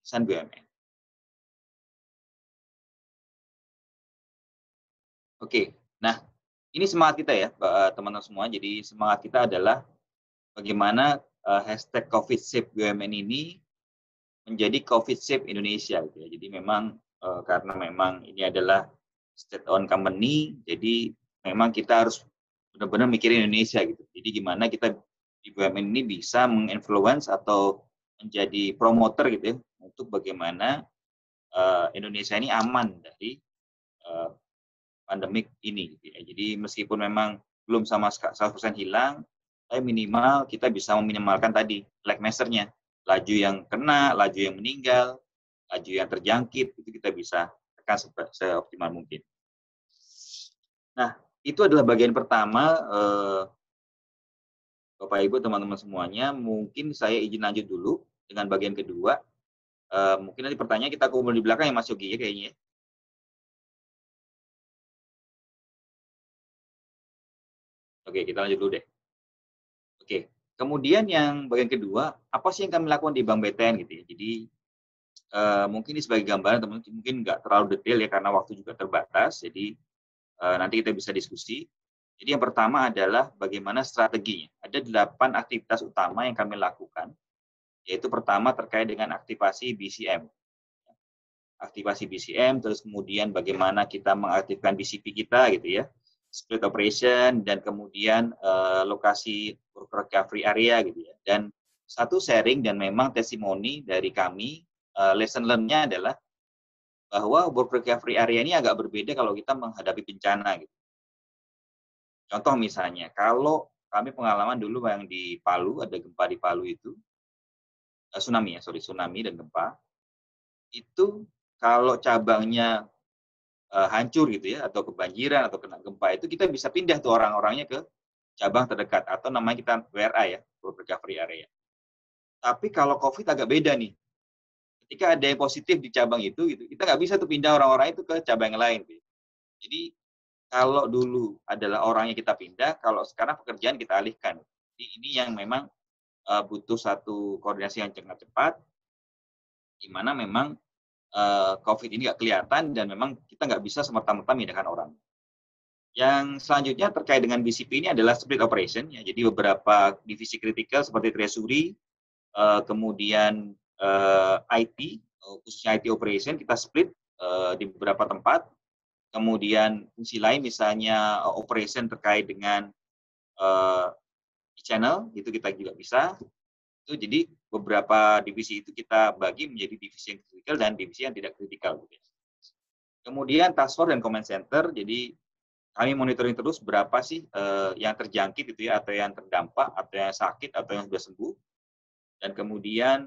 perusahaan BUMN. Oke, nah ini semangat kita ya teman-teman semua. Jadi semangat kita adalah bagaimana hashtag COVID Safe BUMN ini menjadi COVID Safe Indonesia gitu ya. Jadi memang karena memang ini adalah state owned company, jadi memang kita harus benar-benar mikirin Indonesia gitu. Jadi gimana kita di BUMN ini bisa menginfluence atau menjadi promoter gitu ya untuk bagaimana Indonesia ini aman dari pandemik ini gitu ya. Jadi meskipun memang belum sama 100% hilang, tapi minimal kita bisa meminimalkan tadi lag measure-nya. Laju yang kena, laju yang meninggal, laju yang terjangkit, itu kita bisa tekan seoptimal mungkin. Nah, itu adalah bagian pertama, Bapak Ibu, teman-teman semuanya. Mungkin saya izin lanjut dulu dengan bagian kedua. Mungkin nanti pertanyaan kita kumpul di belakang ya Mas Yogi ya kayaknya. Oke, kita lanjut dulu deh. Oke, kemudian yang bagian kedua, apa sih yang kami lakukan di Bank BTN gitu ya. Jadi mungkin ini sebagai gambaran, teman-teman, mungkin nggak terlalu detail ya karena waktu juga terbatas. Jadi nanti kita bisa diskusi. Jadi yang pertama adalah bagaimana strateginya. Ada 8 aktivitas utama yang kami lakukan, yaitu pertama terkait dengan aktivasi BCM. Aktivasi BCM, terus kemudian bagaimana kita mengaktifkan BCP kita gitu ya, split operation, dan kemudian lokasi work recovery area gitu ya. Dan satu sharing dan memang testimoni dari kami, lesson learn-nya adalah bahwa work recovery area ini agak berbeda kalau kita menghadapi bencana gitu. Contoh misalnya, kalau kami pengalaman dulu yang di Palu, ada gempa di Palu itu, tsunami dan gempa, itu kalau cabangnya hancur gitu ya, atau kebanjiran atau kena gempa itu kita bisa pindah tuh orang-orangnya ke cabang terdekat atau namanya kita WRA ya, World Recovery Area. Tapi kalau COVID agak beda nih. Ketika ada yang positif di cabang itu, gitu, kita nggak bisa tuh pindah orang-orang itu ke cabang yang lain. Gitu. Jadi kalau dulu adalah orangnya kita pindah, kalau sekarang pekerjaan kita alihkan. Jadi ini yang memang butuh satu koordinasi yang sangat cepat, di mana memang COVID ini nggak kelihatan dan memang kita nggak bisa semerta-merta memindahkan orang. Yang selanjutnya terkait dengan BCP ini adalah split operation, ya. Jadi beberapa divisi kritikal seperti treasury, kemudian IT, khususnya IT operation kita split di beberapa tempat. Kemudian fungsi lain misalnya operation terkait dengan e-channel, itu kita juga bisa. Itu jadi beberapa divisi itu kita bagi menjadi divisi yang kritikal dan divisi yang tidak kritikal. Kemudian task force dan command center, jadi kami monitoring terus berapa sih yang terjangkit gitu ya, atau yang terdampak, atau yang sakit, atau yang sudah sembuh. Dan kemudian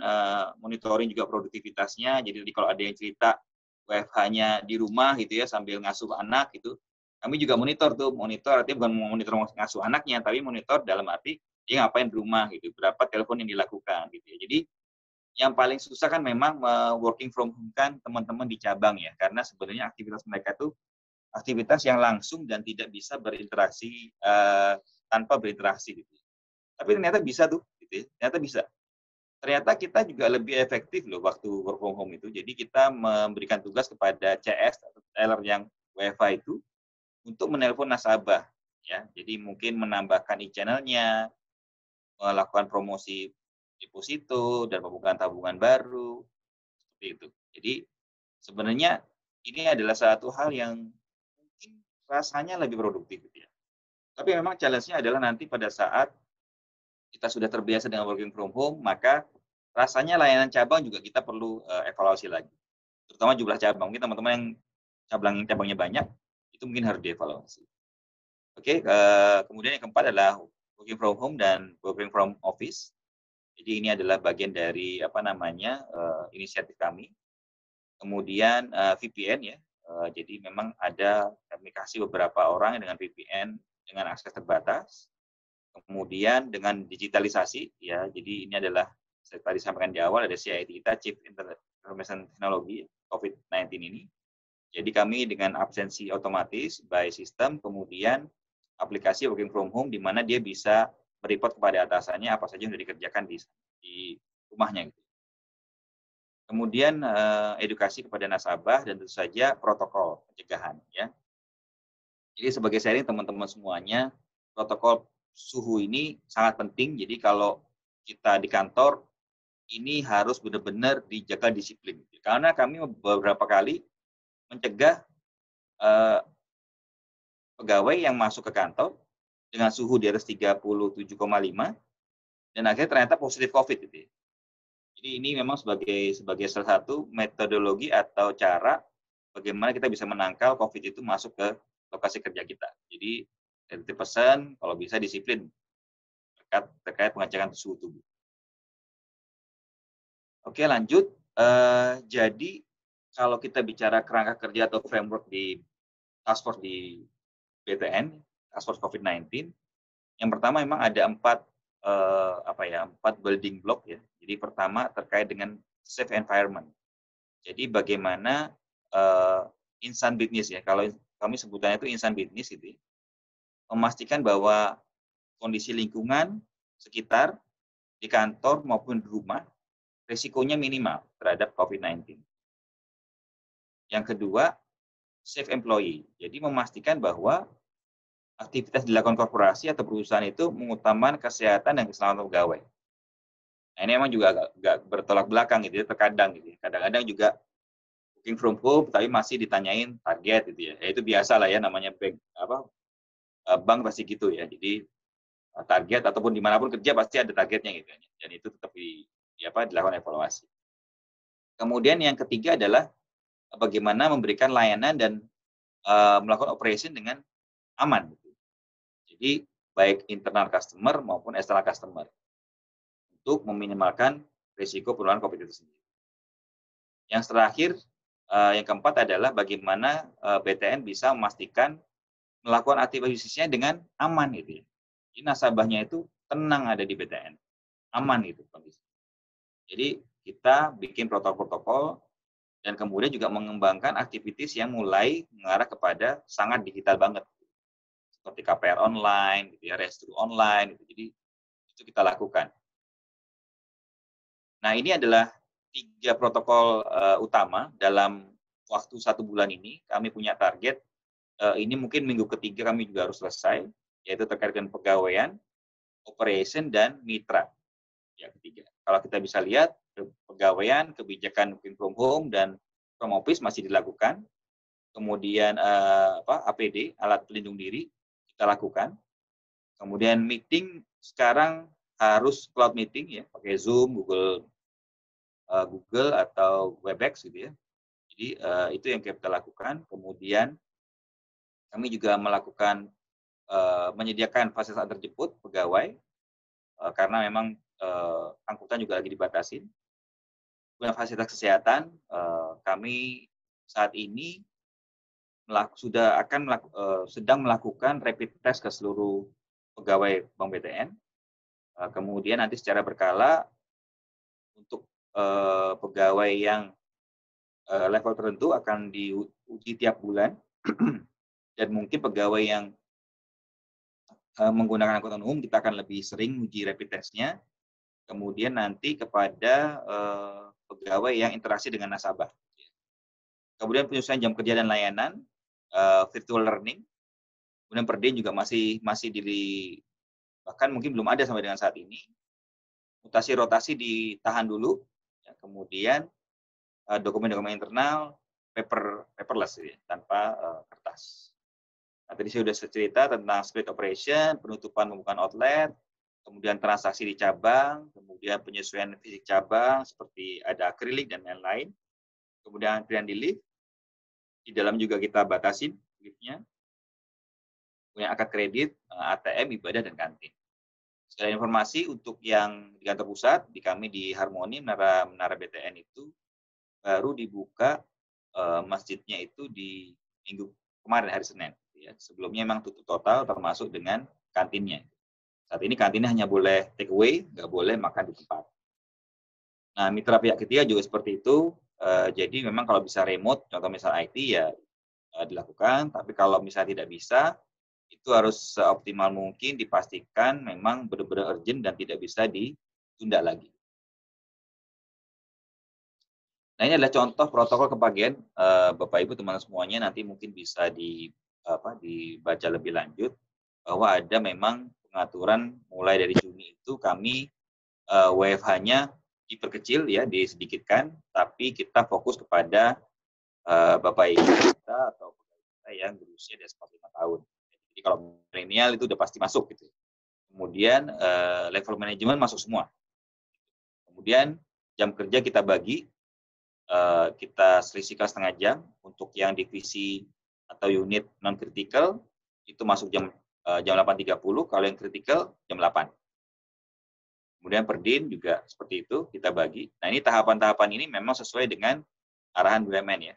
monitoring juga produktivitasnya. Jadi kalau ada yang cerita WFH-nya di rumah gitu ya sambil ngasuh anak gitu, kami juga monitor artinya bukan monitor ngasuh anaknya, tapi monitor dalam arti dia ngapain di rumah gitu, berapa telepon yang dilakukan gitu ya. Jadi yang paling susah kan memang working from home kan teman-teman di cabang ya, karena sebenarnya aktivitas mereka tuh aktivitas yang langsung dan tidak bisa berinteraksi tanpa berinteraksi gitu. Tapi ternyata bisa tuh, gitu ya. Ternyata bisa. Ternyata kita juga lebih efektif loh waktu work from home itu. Jadi kita memberikan tugas kepada CS atau teller yang WFH itu untuk menelpon nasabah, ya. Jadi mungkin menambahkan e-channel-nya, melakukan promosi deposito dan pembukaan tabungan baru, seperti itu. Jadi sebenarnya ini adalah satu hal yang mungkin rasanya lebih produktif gitu ya. Tapi memang challenge-nya adalah nanti pada saat kita sudah terbiasa dengan working from home, maka rasanya layanan cabang juga kita perlu evaluasi lagi. Terutama jumlah cabang. Mungkin teman-teman yang cabangnya banyak, itu mungkin harus dievaluasi. Oke, kemudian yang keempat adalah working from home dan working from office. Jadi ini adalah bagian dari inisiatif kami. Kemudian VPN ya. Jadi memang ada kami kasih beberapa orang dengan VPN dengan akses terbatas. Kemudian dengan digitalisasi ya. Jadi ini adalah saya tadi sampaikan di awal ada CIT kita Chief Information Technology COVID-19 ini. Jadi kami dengan absensi otomatis by system, kemudian aplikasi working from home di mana dia bisa mereport kepada atasannya apa saja yang sudah dikerjakan di rumahnya. Kemudian edukasi kepada nasabah dan tentu saja protokol pencegahan ya. Jadi sebagai sharing teman-teman semuanya, protokol suhu ini sangat penting. Jadi kalau kita di kantor ini harus benar-benar dijaga disiplin. Karena kami beberapa kali mencegah pegawai yang masuk ke kantor dengan suhu di atas 37,5 dan akhirnya ternyata positif COVID gitu. Jadi ini memang sebagai salah satu metodologi atau cara bagaimana kita bisa menangkal COVID itu masuk ke lokasi kerja kita. Jadi pesan kalau bisa disiplin terkait pengecekan suhu tubuh. Oke, lanjut. Jadi kalau kita bicara kerangka kerja atau framework di task force di BTN, task force COVID-19, yang pertama memang ada empat building block ya. Jadi pertama terkait dengan safe environment. Jadi bagaimana insan business ya, kalau kami sebutannya itu insan business gitu, memastikan bahwa kondisi lingkungan sekitar di kantor maupun di rumah risikonya minimal terhadap COVID-19. Yang kedua, safe employee. Jadi memastikan bahwa aktivitas dilakukan korporasi atau perusahaan itu mengutamakan kesehatan dan keselamatan pegawai. Nah, ini memang juga agak bertolak belakang gitu ya, terkadang gitu ya. Kadang-kadang juga working from home tapi masih ditanyain target gitu ya. Ya itu biasa lah ya, namanya bank pasti gitu ya. Jadi target ataupun dimanapun kerja pasti ada targetnya gitu ya. Dan itu tetap dilakukan evaluasi. Kemudian yang ketiga adalah bagaimana memberikan layanan dan melakukan operation dengan aman. Gitu. Jadi baik internal customer maupun external customer untuk meminimalkan risiko penularan COVID itu sendiri. Yang terakhir Yang keempat adalah bagaimana BTN bisa memastikan melakukan aktivitas bisnisnya dengan aman gitu ya. Jadi nasabahnya itu tenang ada di BTN, aman gitu kondisi. Jadi kita bikin protokol-protokol dan kemudian juga mengembangkan aktivitas yang mulai mengarah kepada sangat digital banget. Seperti KPR online, gitu ya, restru online, gitu. Jadi itu kita lakukan. Nah ini adalah 3 protokol utama dalam waktu 1 bulan ini. Kami punya target, ini mungkin minggu ketiga kami juga harus selesai, yaitu terkait dengan pegawaian, operation, dan mitra. Ya, ketiga. Kalau kita bisa lihat, pegawaian, kebijakan working from home, dan from office masih dilakukan. Kemudian APD, alat pelindung diri, kita lakukan. Kemudian meeting sekarang harus cloud meeting ya, pakai Zoom, Google atau Webex gitu ya. Jadi itu yang kita lakukan. Kemudian kami juga melakukan menyediakan fasilitas antar jemput pegawai karena memang angkutan juga lagi dibatasin. Kemudian fasilitas kesehatan kami saat ini sedang melakukan rapid test ke seluruh pegawai Bank BTN. Kemudian nanti secara berkala untuk pegawai yang level tertentu akan diuji tiap bulan dan mungkin pegawai yang menggunakan angkutan umum kita akan lebih sering uji rapid test-nya. Kemudian nanti kepada pegawai yang interaksi dengan nasabah. Kemudian penyesuaian jam kerja dan layanan, virtual learning. Kemudian per day juga masih bahkan mungkin belum ada sampai dengan saat ini. Mutasi rotasi ditahan dulu, ya, kemudian dokumen-dokumen internal paperless ya, tanpa kertas. Nah, tadi saya sudah cerita tentang split operation, penutupan pembukaan outlet, kemudian transaksi di cabang, kemudian penyesuaian fisik cabang seperti ada akrilik dan lain-lain, kemudian antrian di lift, di dalam juga kita batasin liftnya, punya akad kredit, ATM, ibadah, dan kantin. Sekalian informasi untuk yang di kantor pusat, di kami di Harmoni, Menara BTN itu baru dibuka masjidnya itu di minggu kemarin, hari Senin. Ya. Sebelumnya memang tutup total termasuk dengan kantinnya. Saat ini kantinnya hanya boleh take away, nggak boleh makan di tempat. Nah, mitra pihak ketiga juga seperti itu. Jadi memang kalau bisa remote, contoh misal IT ya dilakukan, tapi kalau misalnya tidak bisa, itu harus seoptimal mungkin dipastikan memang benar-benar urgent dan tidak bisa ditunda lagi. Nah, ini adalah contoh protokol kebagian Bapak Ibu teman-teman semuanya, nanti mungkin bisa dibaca lebih lanjut bahwa ada memang pengaturan mulai dari Juni itu kami WFH-nya diperkecil ya, disedikitkan, tapi kita fokus kepada Bapak Ibu kita atau kita yang berusia di atas 45 tahun. Jadi kalau milenial itu udah pasti masuk gitu. Kemudian level manajemen masuk semua. Kemudian jam kerja kita bagi, kita selisihkan setengah jam. Untuk yang divisi atau unit non kritikal itu masuk jam 8.30, kalau yang kritikal jam 8. Kemudian per din juga seperti itu kita bagi. Nah, ini tahapan-tahapan ini memang sesuai dengan arahan BUMN ya.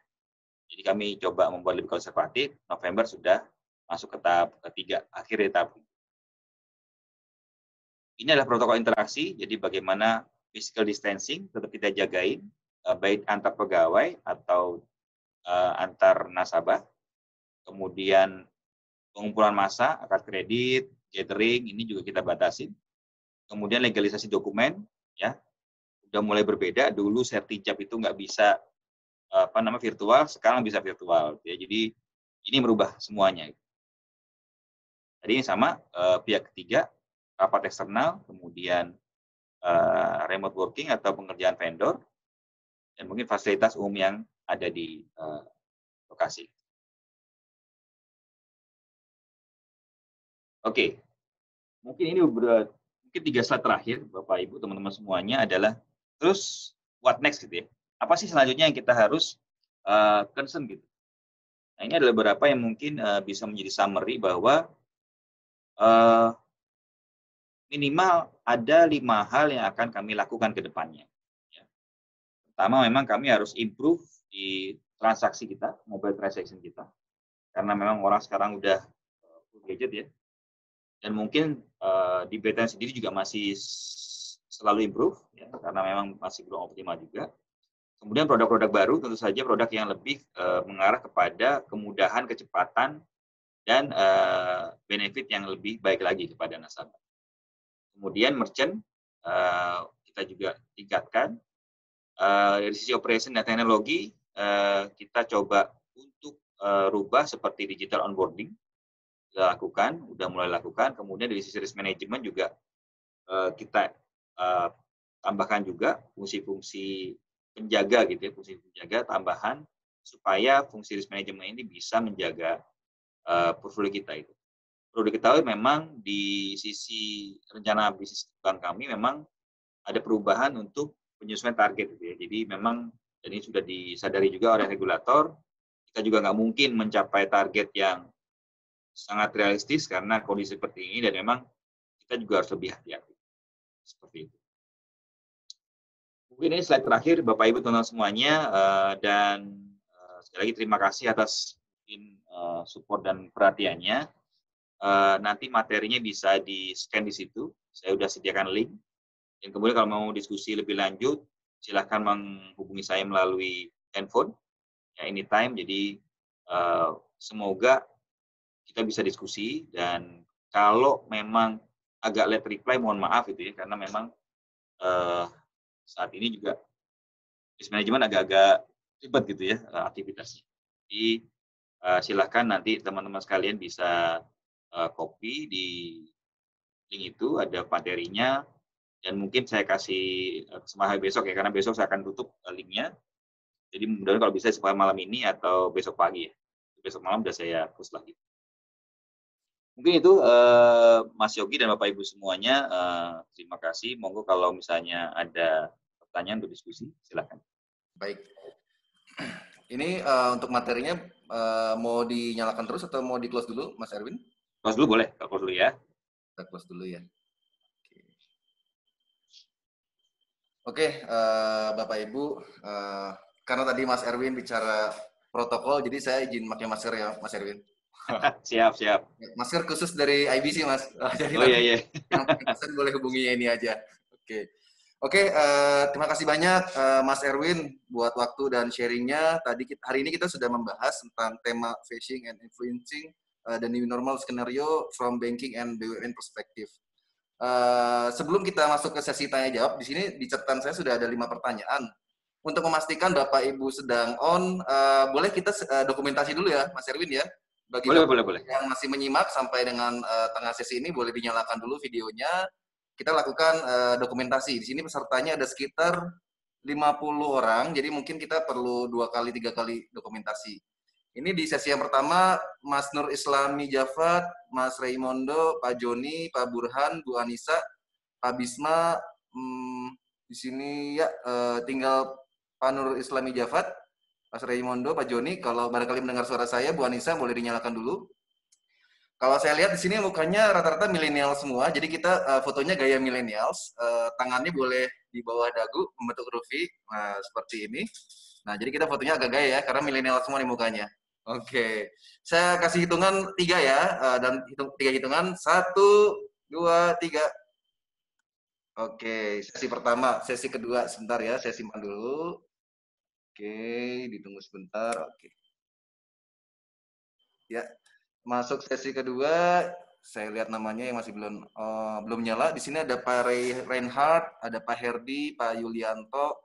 Jadi kami coba membuat lebih konservatif. November sudah masuk ke tahap ketiga, akhir tahap. Ini adalah protokol interaksi. Jadi bagaimana physical distancing tetap kita jagain, baik antar pegawai atau antar nasabah. Kemudian pengumpulan massa, akad kredit, gathering, ini juga kita batasin. Kemudian legalisasi dokumen, ya, udah mulai berbeda. Dulu sertijab itu nggak bisa virtual, sekarang bisa virtual. Ya, jadi ini merubah semuanya. Jadi ini sama pihak ketiga, rapat eksternal, kemudian remote working atau pengerjaan vendor, dan mungkin fasilitas umum yang ada di lokasi. Oke, mungkin ini mungkin 3 slide terakhir, Bapak Ibu, teman-teman semuanya adalah terus what next gitu ya. Apa sih selanjutnya yang kita harus concern gitu. Nah, ini adalah beberapa yang mungkin bisa menjadi summary bahwa minimal ada 5 hal yang akan kami lakukan ke depannya. Ya. Pertama, memang kami harus improve di transaksi kita, mobile transaction kita, karena memang orang sekarang udah full gadget ya, dan mungkin di BTN sendiri juga masih selalu improve, ya, karena memang masih belum optimal juga. Kemudian produk-produk baru tentu saja produk yang lebih mengarah kepada kemudahan, kecepatan, dan benefit yang lebih baik lagi kepada nasabah. Kemudian merchant kita juga tingkatkan. Dari sisi operation dan teknologi, kita coba untuk rubah seperti digital onboarding, kita lakukan, udah mulai lakukan. Kemudian dari sisi risk management juga kita tambahkan juga fungsi-fungsi penjaga gitu ya, fungsi penjaga tambahan supaya fungsi risk management ini bisa menjaga portfolio kita itu. Perlu diketahui memang di sisi rencana bisnis bank kami memang ada perubahan untuk penyesuaian target gitu ya. Jadi memang, dan ini sudah disadari juga oleh regulator, kita juga nggak mungkin mencapai target yang sangat realistis karena kondisi seperti ini, dan memang kita juga harus lebih hati-hati. Seperti itu. Mungkin ini slide terakhir, Bapak Ibu teman-teman semuanya, dan sekali lagi terima kasih atas support dan perhatiannya. Nanti materinya bisa di-scan di situ, saya sudah sediakan link. Dan kemudian kalau mau diskusi lebih lanjut, silahkan menghubungi saya melalui handphone, ya anytime. Jadi semoga kita bisa diskusi, dan kalau memang agak late reply, mohon maaf itu ya, karena memang saat ini juga risk management agak-agak ribet gitu ya aktivitasnya. Jadi silahkan nanti teman-teman sekalian bisa copy di link itu, ada materinya, dan mungkin saya kasih kesempatan besok ya, karena besok saya akan tutup linknya. Jadi mudah-mudahan kalau bisa sampai malam ini atau besok pagi ya. Besok malam sudah saya post lagi. Mungkin itu Mas Yogi dan Bapak Ibu semuanya, terima kasih. Monggo kalau misalnya ada pertanyaan untuk diskusi, silakan. Baik. Ini untuk materinya mau dinyalakan terus atau mau di-close dulu, Mas Erwin? Close dulu boleh, close dulu ya. Kita close dulu ya. Oke, Bapak Ibu, karena tadi Mas Erwin bicara protokol, jadi saya izin pakai masker ya, Mas Erwin. Siap, siap. Masker khusus dari IBC, Mas. Jadi oh iya, iya. Yang pesan boleh hubungi ini aja. Oke, terima kasih banyak Mas Erwin buat waktu dan sharingnya. Hari ini kita sudah membahas tentang tema phishing and influencing the new normal scenario from banking and BUMN perspective. Sebelum kita masuk ke sesi tanya jawab, di sini di catatan saya sudah ada 5 pertanyaan. Untuk memastikan Bapak Ibu sedang on, boleh kita dokumentasi dulu ya, Mas Erwin ya. Bagi boleh. Yang masih menyimak sampai dengan tengah sesi ini, boleh dinyalakan dulu videonya. Kita lakukan dokumentasi. Di sini pesertanya ada sekitar 50 orang, jadi mungkin kita perlu 2 kali, 3 kali dokumentasi. Ini di sesi yang pertama, Mas Nur Islami Jafat, Mas Raimondo, Pak Joni, Pak Burhan, Bu Anissa, Pak Bisma, di sini ya tinggal Pak Nur Islami Jafat, Mas Raimondo, Pak Joni. Kalau barangkali mendengar suara saya, Bu Anissa boleh dinyalakan dulu. Kalau saya lihat di sini mukanya rata-rata milenial semua, jadi kita fotonya gaya milenials. Tangannya boleh di bawah dagu membentuk huruf V, nah seperti ini. Nah, jadi kita fotonya agak gaya ya, karena milenial semua nih mukanya. Oke, saya kasih hitungan 3 ya, dan 3 hitungan, 1, 2, 3. Oke, sesi pertama, sesi kedua sebentar ya, saya simpan dulu. Oke, ditunggu sebentar. Oke. Ya, masuk sesi kedua. Saya lihat namanya yang masih belum nyala. Di sini ada Pak Reinhardt, ada Pak Herdi, Pak Yulianto,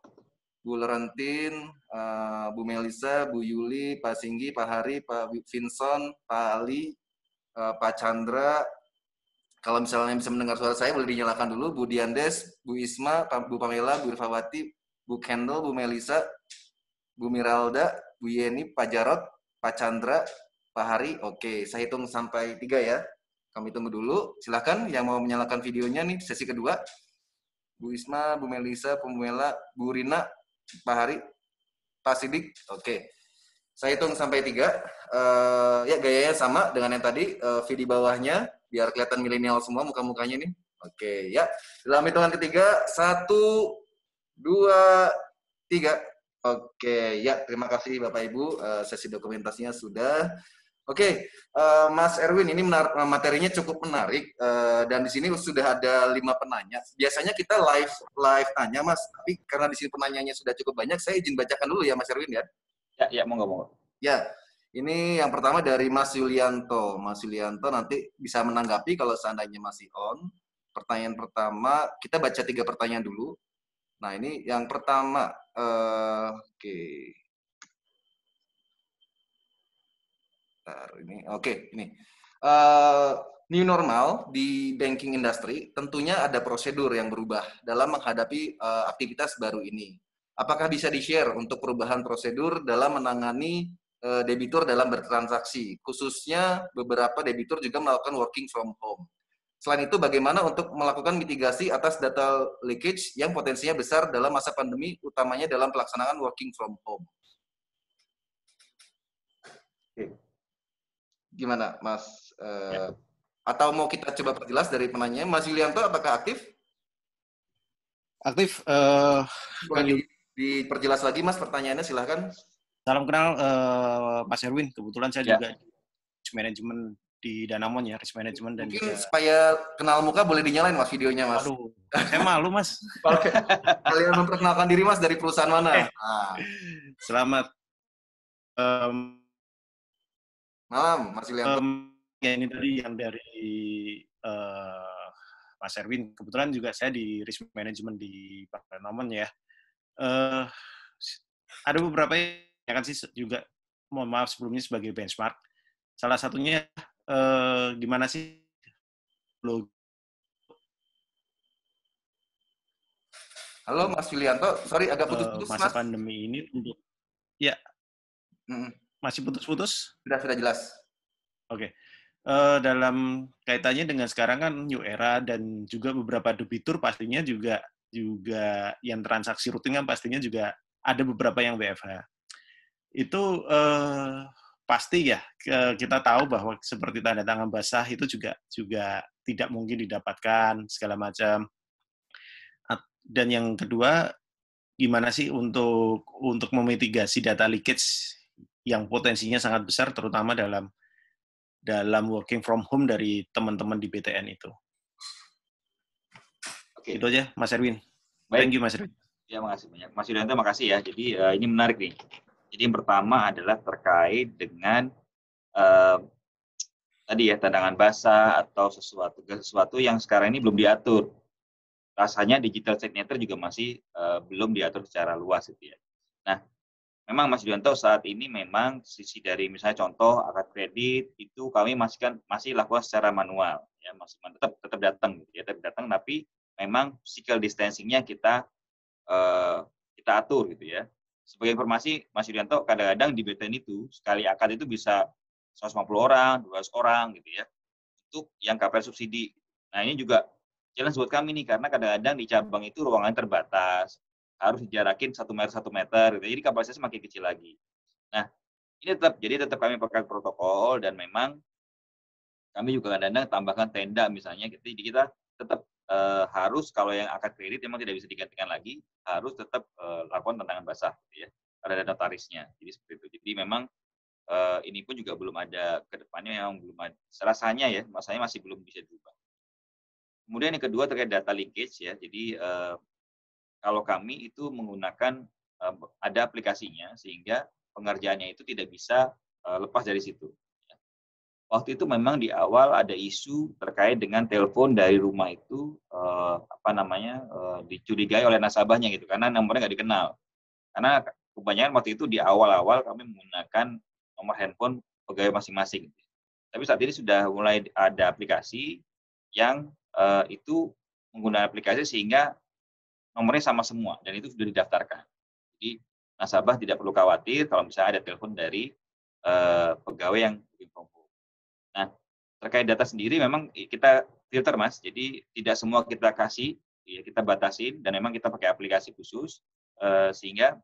Bu Larentin, Bu Melisa, Bu Yuli, Pak Singgi, Pak Hari, Pak Vincent, Pak Ali, Pak Chandra. Kalau misalnya bisa mendengar suara saya, boleh dinyalakan dulu. Bu Diandes, Bu Isma, Bu Pamela, Bu Irfawati, Bu Kendall, Bu Melisa, Bu Miralda, Bu Yeni, Pak Jarot, Pak Chandra, Pak Hari. Oke, saya hitung sampai 3 ya. Kami tunggu dulu. Silakan yang mau menyalakan videonya nih, sesi kedua. Bu Isma, Bu Melisa, Bu Mela, Bu Rina, Pak Hari, Pak Sidik. Oke. Saya hitung sampai 3. Ya, gayanya sama dengan yang tadi. V di bawahnya, biar kelihatan milenial semua muka-mukanya nih. Oke, ya. Dalam hitungan ketiga, 1, 2, 3. Oke, ya terima kasih Bapak Ibu. Sesi dokumentasinya sudah. Oke, Mas Erwin, ini materinya cukup menarik dan di sini sudah ada 5 penanya. Biasanya kita live tanya, Mas. Tapi karena di sini penanyanya sudah cukup banyak, saya izin bacakan dulu ya, Mas Erwin ya. Ya, monggo. Ya, ini yang pertama dari Mas Yulianto. Mas Yulianto nanti bisa menanggapi kalau seandainya masih on. Pertanyaan pertama, kita baca 3 pertanyaan dulu. Nah, ini yang pertama. Oke. Ini. New normal di banking industry tentunya ada prosedur yang berubah dalam menghadapi aktivitas baru ini. Apakah bisa di-share untuk perubahan prosedur dalam menangani debitur dalam bertransaksi, khususnya beberapa debitur juga melakukan working from home. Selain itu, bagaimana untuk melakukan mitigasi atas data leakage yang potensinya besar dalam masa pandemi, utamanya dalam pelaksanaan working from home? Gimana, Mas? Atau mau kita coba perjelas dari penanya? Mas Yulianto, apakah aktif? Aktif. Boleh diperjelas lagi, Mas, pertanyaannya, silahkan. Salam kenal, Mas Erwin. Kebetulan saya juga risk management di Danamon ya, risk management dan mungkin juga... supaya kenal muka boleh dinyalain, Mas, videonya, Mas. Aduh, saya malu, Mas. Kalian memperkenalkan diri, Mas, dari perusahaan mana? Selamat malam, Mas Yulianto. Ini tadi yang dari Mas Erwin. Kebetulan juga saya di risk management di Danamon ya. Ada beberapa yang kan sih juga, mohon maaf sebelumnya sebagai benchmark. Salah satunya gimana sih Halo Mas Yulianto, sorry agak putus-putus masa Mas. Pandemi ini untuk ya masih putus-putus? Sudah jelas. Oke. Dalam kaitannya dengan sekarang kan new era dan juga beberapa debitur pastinya juga yang transaksi rutin kan pastinya juga ada beberapa yang WFH. Itu pasti ya kita tahu bahwa seperti tanda tangan basah itu juga tidak mungkin didapatkan segala macam. Dan yang kedua, gimana sih untuk memitigasi data leakage yang potensinya sangat besar, terutama dalam working from home dari teman-teman di BTN itu. Oke. Itu aja, Mas Erwin. Baik. Thank you, Mas Erwin. Ya, makasih banyak. Mas Yulianto, makasih ya. Jadi ini menarik nih. Jadi yang pertama adalah terkait dengan tadi ya, tandangan basah atau sesuatu yang sekarang ini belum diatur. Rasanya digital signature juga masih belum diatur secara luas gitu ya. Nah, memang Mas Yulianto saat ini memang sisi dari misalnya contoh akad kredit itu kami masih lakukan secara manual ya, masih tetap datang gitu ya, tapi memang physical distancing-nya kita atur gitu ya. Sebagai informasi Mas Yulianto, kadang-kadang di BTN itu sekali akad itu bisa 150 orang, 200 orang gitu ya. Untuk yang KPR subsidi. Nah, ini juga challenge buat kami nih, karena kadang-kadang di cabang itu ruangan terbatas, harus dijarakin 1 meter gitu. Jadi kapasitasnya semakin kecil lagi. Nah, ini tetap kami pakai protokol, dan memang kami juga kadang-kadang tambahkan tenda misalnya gitu. Jadi kita tetap harus, kalau yang akad kredit memang tidak bisa digantikan lagi, harus tetap lakukan tantangan basah gitu ya. Karena ada notarisnya. Jadi seperti itu. Jadi memang ini pun juga belum ada ke depannya, yang belum ada. Rasanya ya, masanya masih belum bisa diubah. Kemudian yang kedua terkait data linkage ya. Jadi kalau kami itu menggunakan ada aplikasinya, sehingga pengerjaannya itu tidak bisa lepas dari situ. Waktu itu memang di awal ada isu terkait dengan telepon dari rumah itu dicurigai oleh nasabahnya gitu, karena nomornya nggak dikenal. Karena kebanyakan waktu itu di awal-awal kami menggunakan nomor handphone pegawai masing-masing. Tapi saat ini sudah mulai ada aplikasi yang itu menggunakan aplikasi sehingga nomornya sama semua, dan itu sudah didaftarkan. Jadi nasabah tidak perlu khawatir kalau misalnya ada telepon dari pegawai yang working from home. Nah, terkait data sendiri memang kita filter Mas, jadi tidak semua kita kasih, ya kita batasin, dan memang kita pakai aplikasi khusus sehingga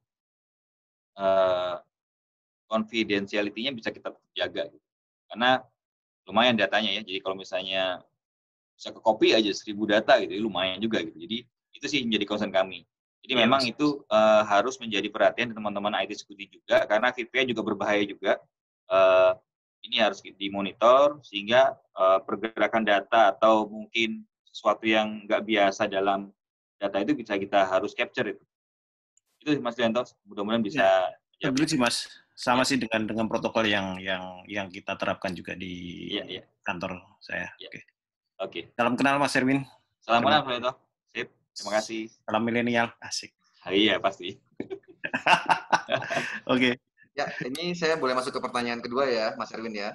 confidentiality-nya bisa kita jaga gitu. Karena lumayan datanya ya, jadi kalau misalnya bisa ke copy aja 1000 data gitu, lumayan juga gitu. Jadi itu sih menjadi concern kami. Jadi Iya, memang Mas. itu harus menjadi perhatian teman-teman IT security juga, karena VPN juga berbahaya juga. Ini harus dimonitor sehingga pergerakan data atau mungkin sesuatu yang nggak biasa dalam data itu bisa kita harus capture itu. Itu Mas Dianto, mudah-mudahan bisa Ya, menjawab. betul sih, Mas. Sama Ya, sih dengan protokol yang kita terapkan juga di iya, iya, kantor saya. iya. Oke. Oke. Salam kenal, Mas Erwin. Salam Terima kenal, Mas kasih. Dianto. Sip, terima kasih. Salam milenial. Asik. Iya, pasti. Oke. Ya, ini saya boleh masuk ke pertanyaan kedua ya, Mas Erwin ya.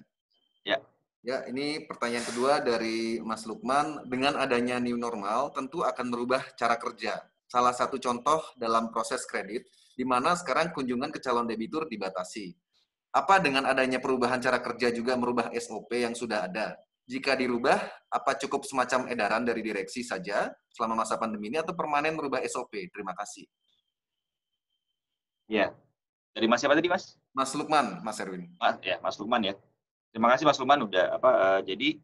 Ya, Ya, ini pertanyaan kedua dari Mas Lukman. Dengan adanya new normal, tentu akan merubah cara kerja. Salah satu contoh dalam proses kredit, di mana sekarang kunjungan ke calon debitur dibatasi. Apa dengan adanya perubahan cara kerja juga merubah SOP yang sudah ada? Jika dirubah, apa cukup semacam edaran dari direksi saja selama masa pandemi ini atau permanen merubah SOP? Terima kasih. ya. Dari Mas siapa tadi, Mas? Mas Lukman, Mas Erwin. Mas Lukman ya. Terima kasih Mas Lukman udah jadi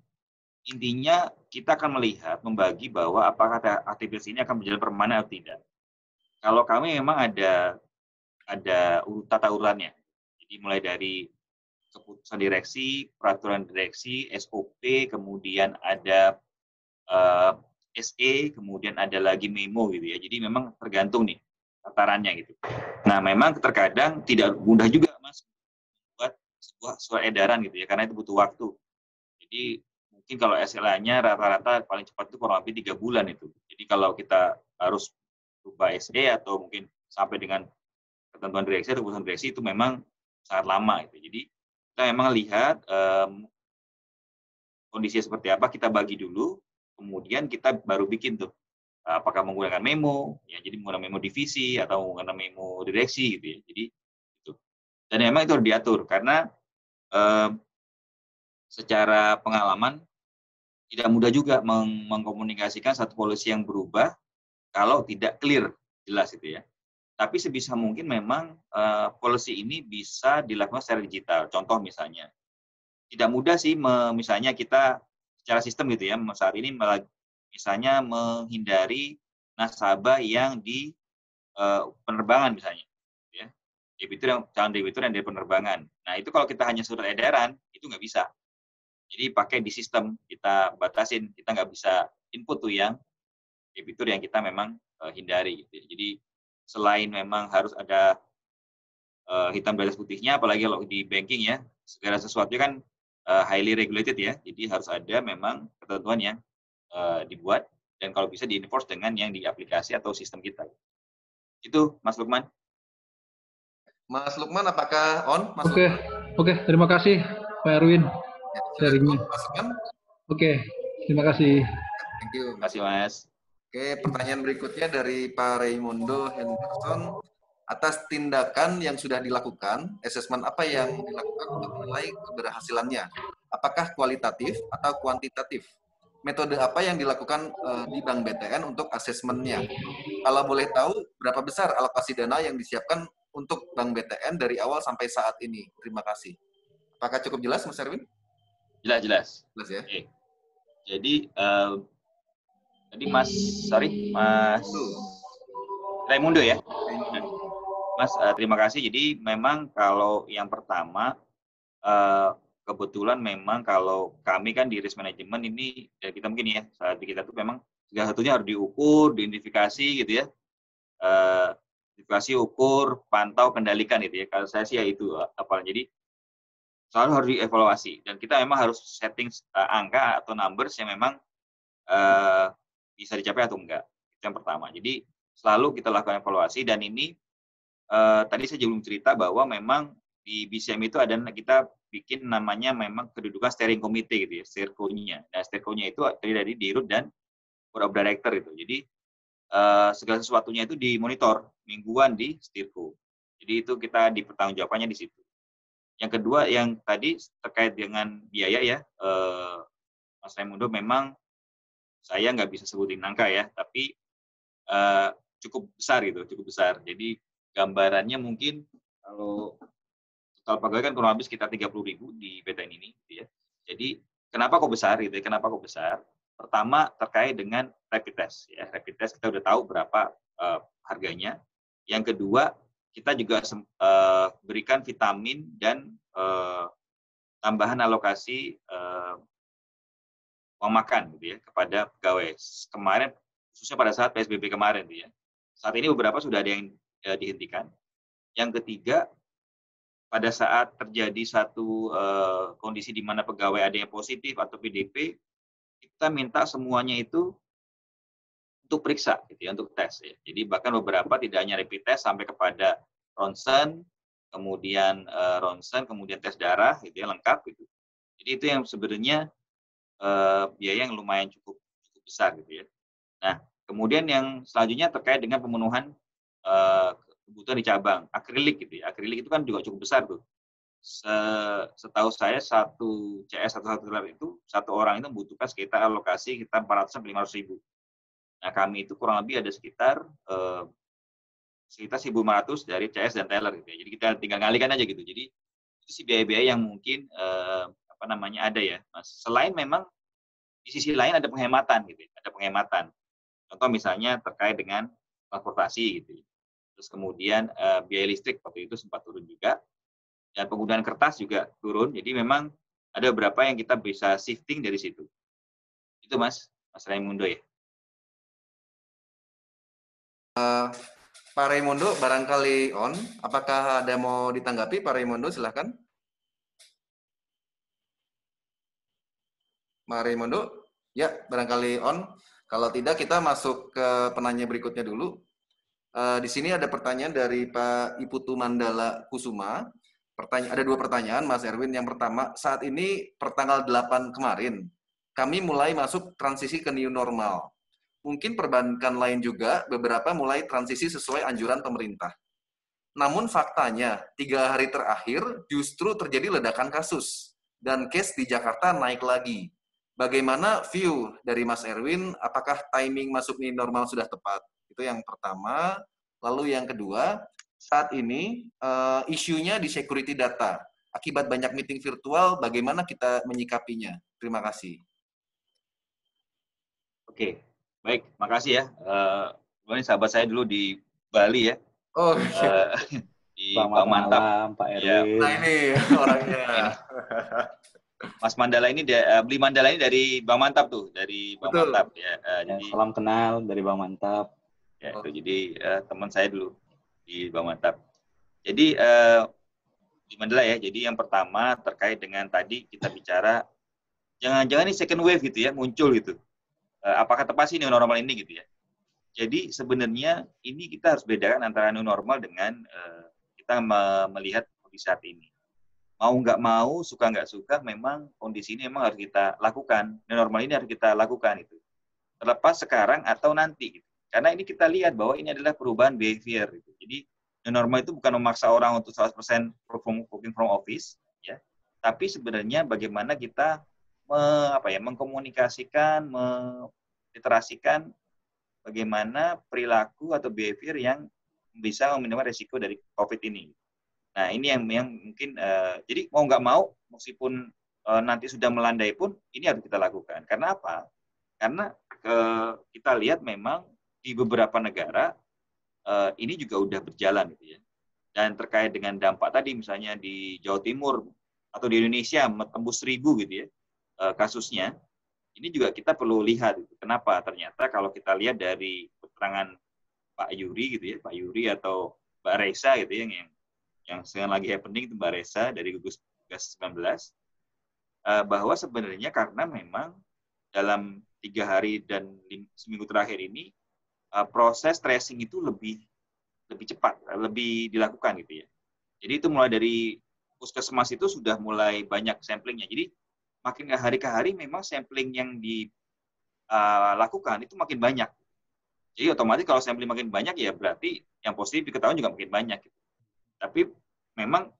intinya kita akan melihat membagi bahwa apakah aktivitas ini akan berjalan permanen atau tidak. Kalau kami memang ada tata urutannya. Jadi mulai dari keputusan direksi, peraturan direksi, SOP, kemudian ada SE, kemudian ada lagi memo gitu ya. Jadi memang tergantung nih tatarannya gitu. Nah, memang terkadang tidak mudah juga Mas buat sebuah surat edaran gitu ya, karena itu butuh waktu. Jadi mungkin kalau SLA-nya rata-rata paling cepat itu kurang lebih 3 bulan itu. Jadi kalau kita harus berubah SE atau mungkin sampai dengan ketentuan direksi atau keputusan direksi itu memang sangat lama gitu. Jadi kita memang lihat kondisinya seperti apa, kita bagi dulu, kemudian kita baru bikin tuh. Apakah menggunakan memo, ya jadi menggunakan memo divisi atau menggunakan memo direksi gitu ya. Jadi itu. Dan memang itu harus diatur karena secara pengalaman tidak mudah juga mengkomunikasikan satu polisi yang berubah kalau tidak clear jelas itu ya. Tapi sebisa mungkin memang polisi ini bisa dilakukan secara digital. Contoh misalnya, tidak mudah sih misalnya kita secara sistem gitu ya, saat ini misalnya menghindari nasabah yang di penerbangan misalnya, ya. Calon debitur yang dari penerbangan. Nah itu kalau kita hanya surat edaran itu nggak bisa. Jadi pakai di sistem kita batasin, kita nggak bisa input tuh yang debitur yang kita memang hindari. Gitu. Jadi selain memang harus ada hitam di atas putihnya, apalagi kalau di banking ya, segala sesuatu kan highly regulated ya, jadi harus ada memang ketentuan yang dibuat dan kalau bisa di-enforce dengan yang di aplikasi atau sistem kita. Itu Mas Lukman. Mas Lukman, apakah on? Mas Oke, Lukman? Terima kasih Pak Erwin Ya, sharingnya. Mas Lukman. Oke, terima kasih. Thank you. Terima kasih Mas. Oke, pertanyaan berikutnya dari Pak Raimundo Henderson. Atas tindakan yang sudah dilakukan, asesmen apa yang dilakukan untuk menilai keberhasilannya? Apakah kualitatif atau kuantitatif? Metode apa yang dilakukan di Bank BTN untuk asesmennya? Kalau boleh tahu, berapa besar alokasi dana yang disiapkan untuk Bank BTN dari awal sampai saat ini? Terima kasih. Apakah cukup jelas, Mas Erwin? Jelas. Jelas ya. Oke. Jadi tadi Mas Raimundo ya. Mas, terima kasih. Jadi memang kalau yang pertama, kebetulan memang kalau kami kan di risk management ini, ya kita mungkin ya, saat kita tuh memang segala satunya harus diukur, diidentifikasi gitu ya. Identifikasi, ukur, pantau, kendalikan gitu ya. Kalau saya sih ya itu apa. Jadi selalu harus dievaluasi dan kita memang harus setting angka atau numbers yang memang bisa dicapai atau enggak. Itu yang pertama. Jadi selalu kita lakukan evaluasi dan ini tadi saya belum cerita bahwa memang di BCM itu ada kita bikin namanya memang kedudukan steering committee gitu ya, steerco-nya. Nah, steerco-nya itu terdiri dari dirut dan board of director itu. Jadi segala sesuatunya itu dimonitor mingguan di steerco. Jadi itu kita dipertanggungjawabannya di situ. Yang kedua yang tadi terkait dengan biaya ya, Mas Raimundo memang saya nggak bisa sebutin angka ya, tapi cukup besar gitu, cukup besar. Jadi gambarannya mungkin kalau total pegawai kan kurang lebih sekitar 30.000 di BTN ini, gitu ya. Jadi kenapa kok besar gitu ya? Kenapa kok besar? Pertama terkait dengan rapid test ya. Rapid test kita udah tahu berapa harganya. Yang kedua, kita juga berikan vitamin dan tambahan alokasi uang makan gitu ya kepada pegawai. Kemarin khususnya pada saat PSBB kemarin gitu ya. Saat ini beberapa sudah ada yang dihentikan. Yang ketiga, pada saat terjadi satu kondisi di mana pegawai ada yang positif atau PDP, kita minta semuanya itu untuk periksa, gitu ya, untuk tes. Ya. Jadi bahkan beberapa tidak hanya rapid test sampai kepada ronsen, kemudian tes darah, gitu ya, lengkap gitu. Jadi itu yang sebenarnya biaya yang lumayan cukup besar, gitu ya. Nah, kemudian yang selanjutnya terkait dengan pemenuhan kebutuhan di cabang, akrilik gitu ya. Akrilik itu kan juga cukup besar tuh. Setahu saya satu CS atau satu lab itu satu orang itu membutuhkan sekitar alokasi kita 400-500 ribu. Nah, kami itu kurang lebih ada sekitar 1.500 dari CS dan teller gitu ya. Jadi kita tinggal ngalikan aja gitu. Jadi itu sih biaya-biaya yang mungkin ada ya, Mas. Selain memang di sisi lain ada penghematan gitu ya. Ada penghematan. Contoh misalnya terkait dengan transportasi gitu ya. Terus kemudian biaya listrik waktu itu sempat turun juga. Dan penggunaan kertas juga turun. Jadi memang ada beberapa yang kita bisa shifting dari situ. Itu Mas Raimundo ya. Pak Raimundo barangkali on. Apakah ada mau ditanggapi Pak Raimundo? Silahkan. Pak Raimundo? Ya, barangkali on. Kalau tidak, kita masuk ke penanya berikutnya dulu. Di sini ada pertanyaan dari Pak Iputu Mandala Kusuma. Ada dua pertanyaan, Mas Erwin. Yang pertama, saat ini pertanggal 8 kemarin, kami mulai masuk transisi ke new normal. Mungkin perbankan lain juga beberapa mulai transisi sesuai anjuran pemerintah. Namun faktanya, 3 hari terakhir justru terjadi ledakan kasus. Dan case di Jakarta naik lagi. Bagaimana view dari Mas Erwin, apakah timing masuk new normal sudah tepat? Itu yang pertama. Lalu yang kedua, saat ini isunya di security data. Akibat banyak meeting virtual, bagaimana kita menyikapinya? Terima kasih. Oke, baik, makasih ya. Ini sahabat saya dulu di Bali ya. Oh, di Selamat Bang Mantap. malam, Pak Ya, Erwin. nah ini orangnya. Ini. Mas Mandala ini beli Mandala ini dari Bang Mantap tuh, dari Bang Betul. Mantap ya. Jadi, salam kenal dari Bang Mantap. Ya, itu jadi teman saya dulu di Bang Mantap. Jadi di Mandala ya. Jadi yang pertama terkait dengan tadi kita bicara jangan-jangan ini second wave gitu ya, muncul gitu. Apakah tepat sih new normal ini gitu ya? Jadi sebenarnya ini kita harus bedakan antara new normal dengan kita melihat kondisi saat ini. Mau nggak mau, suka nggak suka, memang kondisi ini memang harus kita lakukan. New normal ini harus kita lakukan itu. Terlepas sekarang atau nanti. Gitu. Karena ini kita lihat bahwa ini adalah perubahan behavior. Gitu. Jadi new normal itu bukan memaksa orang untuk 100% working from office, ya. Tapi sebenarnya bagaimana kita mengkomunikasikan, meliterasikan bagaimana perilaku atau behavior yang bisa meminimalisir risiko dari COVID ini. Nah, ini yang mungkin, jadi mau nggak mau, meskipun nanti sudah melandai pun, ini harus kita lakukan. Karena apa? Karena kita lihat memang di beberapa negara, ini juga udah berjalan. Gitu ya. Dan terkait dengan dampak tadi, misalnya di Jawa Timur, atau di Indonesia, tembus 1.000 gitu ya, kasusnya, ini juga kita perlu lihat. Gitu. Kenapa? Ternyata kalau kita lihat dari keterangan Pak Yuri, gitu ya, Pak Yuri atau Mbak Reza, gitu ya, yang sedang lagi happening itu Mbak Reza dari gugus tugas 19, bahwa sebenarnya karena memang dalam 3 hari dan seminggu terakhir ini proses tracing itu lebih cepat, lebih dilakukan gitu ya. Jadi itu mulai dari puskesmas itu sudah mulai banyak samplingnya. Jadi makin hari ke hari memang sampling yang dilakukan itu makin banyak. Jadi otomatis kalau sampling makin banyak ya berarti yang positif diketahui juga makin banyak. Gitu. Tapi memang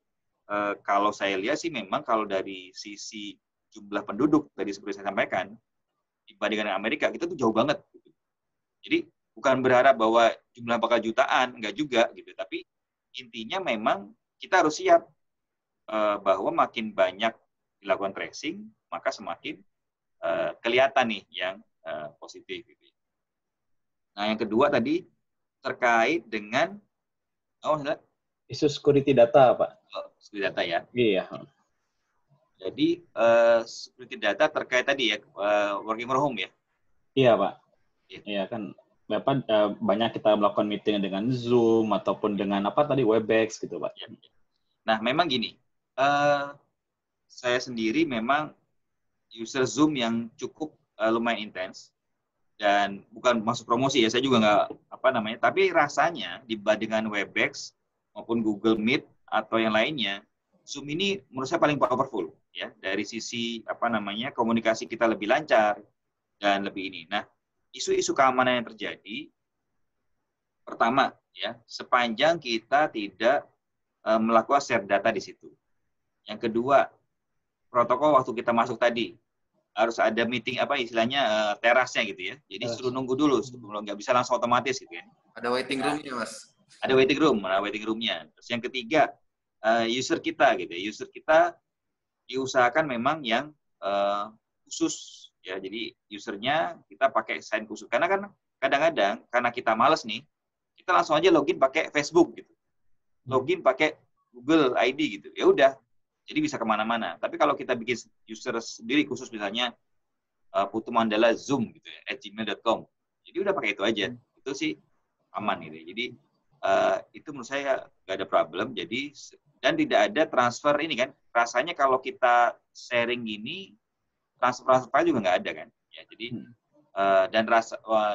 kalau saya lihat sih memang kalau dari sisi jumlah penduduk tadi seperti saya sampaikan dibandingkan dengan Amerika kita tuh jauh banget. Gitu. Jadi bukan berharap bahwa jumlah bakal jutaan, enggak juga gitu. Tapi intinya memang kita harus siap bahwa makin banyak dilakukan tracing maka semakin kelihatan nih yang positif. Gitu. Nah yang kedua tadi terkait dengan Isu security data, Pak. security data ya. Iya. Jadi security data terkait tadi ya working from home ya. Iya, Pak. Iya. Iya kan. Banyak kita melakukan meeting dengan Zoom ataupun dengan apa tadi Webex gitu, Pak. Ya. Nah, memang gini. Saya sendiri memang user Zoom yang cukup lumayan intens dan bukan masuk promosi ya, saya juga nggak tapi rasanya dibandingkan Webex maupun Google Meet atau yang lainnya, Zoom ini menurut saya paling powerful ya dari sisi komunikasi kita lebih lancar dan lebih ini. Nah, isu-isu keamanan yang terjadi pertama ya, sepanjang kita tidak melakukan share data di situ. Yang kedua, protokol waktu kita masuk tadi harus ada meeting istilahnya terasnya gitu ya. Jadi suruh nunggu dulu sebelum nggak bisa langsung otomatis gitu kan. Ada waiting room-nya, Mas. Ada waiting room-nya. Terus yang ketiga user kita gitu. User kita diusahakan memang yang khusus ya. Jadi usernya kita pakai sign khusus. Karena kan kadang-kadang karena kita males nih, kita langsung aja login pakai Facebook gitu. Login pakai Google ID gitu. Ya udah. Jadi bisa kemana-mana. Tapi kalau kita bikin user sendiri khusus misalnya Putu Mandala Zoom gitu ya, @gmail.com. Jadi udah pakai itu aja. Itu sih aman gitu. Jadi itu menurut saya nggak ada problem. Jadi dan tidak ada transfer ini kan. Rasanya kalau kita sharing gini transfer juga nggak ada kan. Ya jadi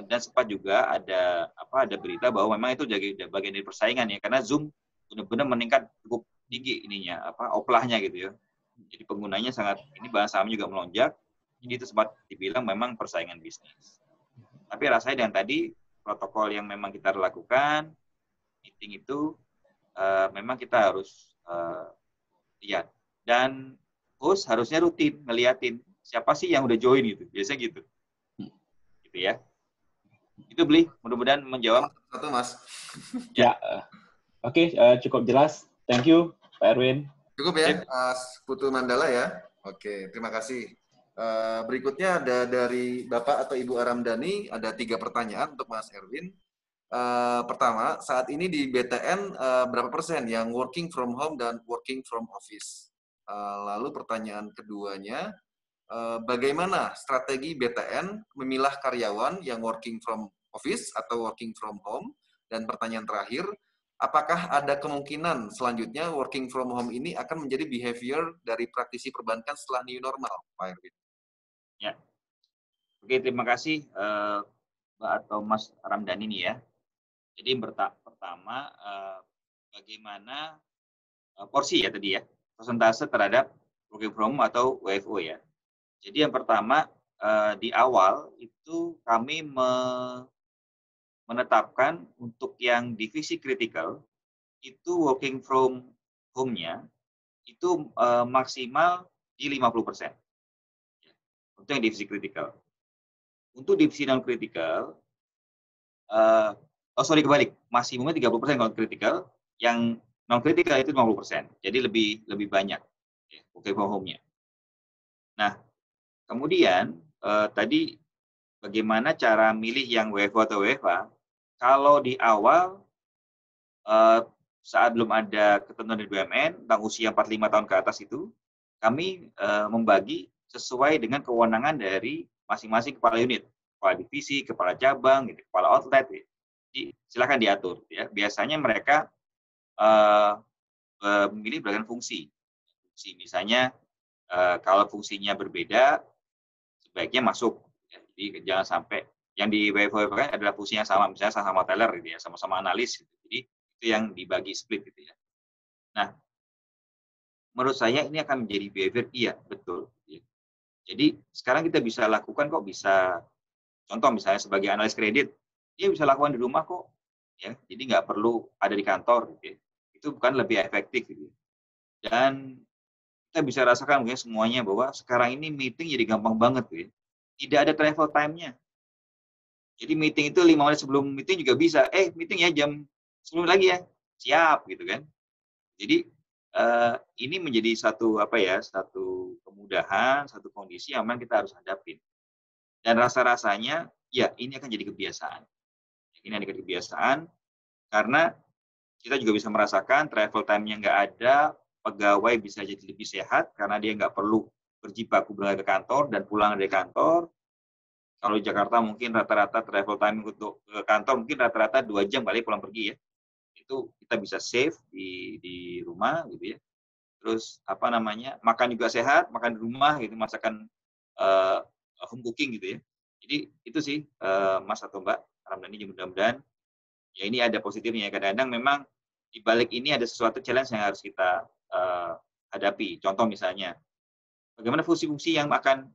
dan sempat juga ada berita bahwa memang itu jadi bagian dari persaingan ya karena Zoom benar-benar meningkat cukup tinggi ininya oplahnya gitu ya. Jadi penggunanya sangat ini bahasa saham juga melonjak. Jadi itu sempat dibilang memang persaingan bisnis. Tapi rasanya dengan tadi protokol yang memang kita lakukan meeting itu memang kita harus lihat dan host harusnya rutin ngeliatin siapa sih yang udah join gitu. Biasanya gitu. Gitu ya. Itu Bli, mudah-mudahan menjawab. Satu, Mas. Ya. Oke, cukup jelas. Thank you, Pak Erwin. Cukup ya, Putu Mandala ya. Oke, terima kasih. Berikutnya ada dari Bapak atau Ibu Aramdhani, ada 3 pertanyaan untuk Mas Erwin. Pertama, saat ini di BTN berapa persen yang working from home dan working from office? Lalu pertanyaan keduanya, bagaimana strategi BTN memilah karyawan yang working from office atau working from home? Dan pertanyaan terakhir, apakah ada kemungkinan selanjutnya working from home ini akan menjadi behavior dari praktisi perbankan setelah new normal, Pak Erwin? Ya. Oke, terima kasih Mbak atau Mas Ramdhani ini ya. Jadi pertama bagaimana porsi ya tadi ya, persentase terhadap working from home atau WFO ya. Jadi yang pertama di awal itu kami menetapkan untuk yang divisi kritikal itu working from home-nya itu maksimal di 50%. Untuk yang divisi kritikal. Untuk divisi non kritikal kebalik, maksimumnya 30% kalau kritikal, yang non kritikal itu 50%. Jadi lebih banyak ya, working from home-nya. Nah, kemudian tadi bagaimana cara milih yang WFO atau WFA? Kalau di awal saat belum ada ketentuan dari BUMN tentang usia 45 tahun ke atas itu, kami membagi sesuai dengan kewenangan dari masing-masing kepala unit, kepala divisi, kepala cabang, gitu, kepala outlet. Gitu. Jadi silakan diatur. Ya. Biasanya mereka memilih berdasarkan fungsi. Misalnya kalau fungsinya berbeda, sebaiknya masuk. Ya. Jadi jangan sampai yang di WFO kan adalah fungsi yang sama, misalnya sama-sama teller gitu ya, sama-sama analis gitu. Jadi itu yang dibagi split gitu ya. Nah, menurut saya ini akan menjadi behavior, iya betul. Ya. Jadi sekarang kita bisa lakukan kok bisa, contoh misalnya sebagai analis kredit, dia bisa lakukan di rumah kok. Ya, jadi nggak perlu ada di kantor. Gitu ya. Itu bukan lebih efektif gitu. Dan kita bisa rasakan mungkin semuanya bahwa sekarang ini meeting jadi gampang banget gitu ya. Tidak ada travel time-nya. Jadi meeting itu 5 menit sebelum meeting juga bisa. Meeting ya jam 10 lagi ya. Siap gitu kan. Jadi ini menjadi satu kemudahan, satu kondisi yang memang kita harus hadapin. Dan rasa-rasanya ya ini akan jadi kebiasaan. ini ada kebiasaan, karena kita juga bisa merasakan travel time-nya nggak ada, pegawai bisa jadi lebih sehat karena dia nggak perlu berjibaku berangkat ke kantor dan pulang dari kantor. Kalau di Jakarta mungkin rata-rata travel time untuk ke kantor mungkin rata-rata 2 jam kali pulang pergi ya. Itu kita bisa save di rumah gitu ya. Terus apa namanya, makan juga sehat, makan di rumah gitu, masakan home cooking gitu ya. Jadi itu sih Mas atau Mbak Ramdhani, mudah-mudahan ya ini ada positifnya. Kadang-kadang memang di balik ini ada sesuatu challenge yang harus kita hadapi. Contoh misalnya, bagaimana fungsi-fungsi yang akan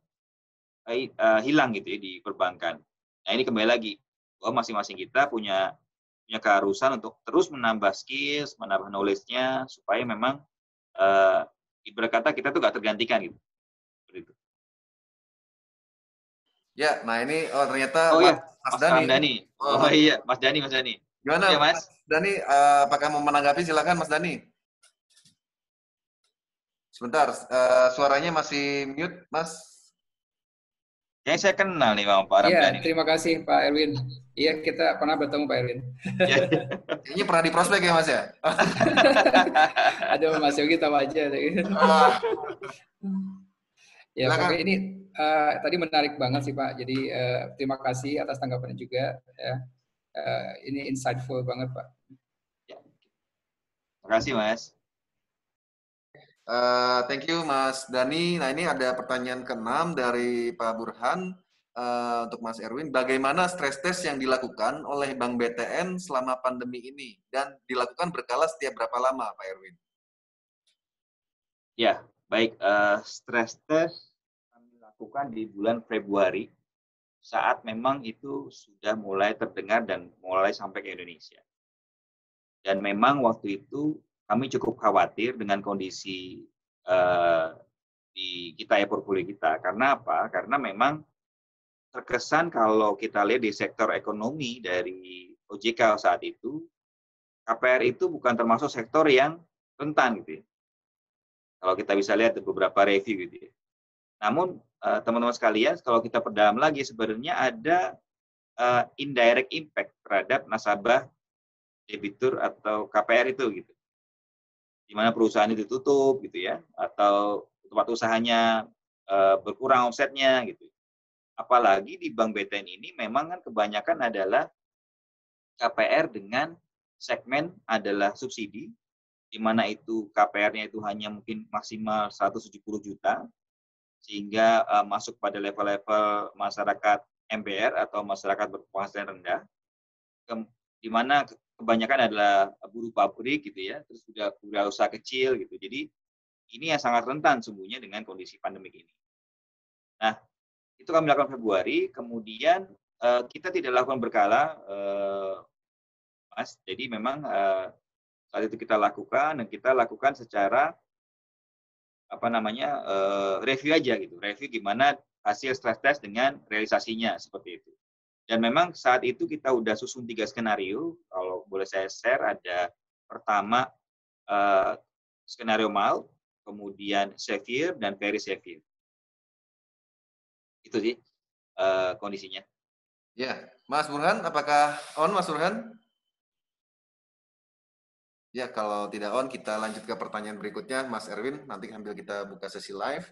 hilang gitu ya di perbankan. Nah ini kembali lagi, bahwa masing-masing kita punya keharusan untuk terus menambah skills, menambah knowledge-nya, supaya memang ibarat kata kita tuh nggak tergantikan gitu. Seperti itu. Ya, nah ini ternyata Oh iya, Mas Mas Dhani. Ramdhani. Oh iya, Mas Dhani. Gimana Ya, Mas? Mas Dhani, apakah mau menanggapi? Silakan Mas Dhani. Sebentar, suaranya masih mute, Mas. Kayaknya saya kenal nih Pak Iya, Ramdhani. terima kasih Pak Erwin. Iya, kita pernah bertemu Pak Erwin. Kayaknya pernah di prospek ya Mas ya? Aduh, Mas Yogi tahu aja. Ya, pokoknya ini tadi menarik banget sih Pak. Jadi terima kasih atas tanggapannya juga. Ya. Ini insightful banget Pak. Terima kasih Mas. Thank you Mas Dhani. Nah ini ada pertanyaan ke-6 dari Pak Burhan untuk Mas Erwin. Bagaimana stress test yang dilakukan oleh Bank BTN selama pandemi ini dan dilakukan berkala setiap berapa lama Pak Erwin? Ya, baik. Stress test kami lakukan di bulan Februari saat memang itu sudah mulai terdengar dan mulai sampai ke Indonesia. Dan memang waktu itu kami cukup khawatir dengan kondisi di kita ya, portfolio kita. Karena apa? Karena memang terkesan kalau kita lihat di sektor ekonomi dari OJK saat itu, KPR itu bukan termasuk sektor yang rentan gitu ya. Kalau kita bisa lihat beberapa review gitu ya. Namun teman-teman sekalian, kalau kita perdalam lagi sebenarnya ada indirect impact terhadap nasabah debitur atau KPR itu gitu. Di mana perusahaan itu tutup gitu ya, atau tempat usahanya berkurang omsetnya gitu. Apalagi di Bank BTN ini memang kan kebanyakan adalah KPR dengan segmen adalah subsidi, di mana itu KPR-nya itu hanya mungkin maksimal 170 juta, sehingga masuk pada level-level masyarakat MBR atau masyarakat berpenghasilan rendah, di mana kebanyakan adalah buruh pabrik gitu ya, terus juga usaha kecil gitu. Jadi ini yang sangat rentan sesungguhnya dengan kondisi pandemik ini. Nah, itu kami lakukan Februari, kemudian kita tidak lakukan berkala, Mas. Jadi memang saat itu kita lakukan, dan kita lakukan secara review aja gitu, review gimana hasil stress test dengan realisasinya seperti itu. Dan memang saat itu kita udah susun 3 skenario, kalau boleh saya share, ada pertama skenario mild, kemudian severe, dan very severe. Itu sih kondisinya. Ya, Mas Burhan, apakah on Mas Burhan? Ya, kalau tidak on, kita lanjut ke pertanyaan berikutnya, Mas Erwin. Nanti sambil kita buka sesi live.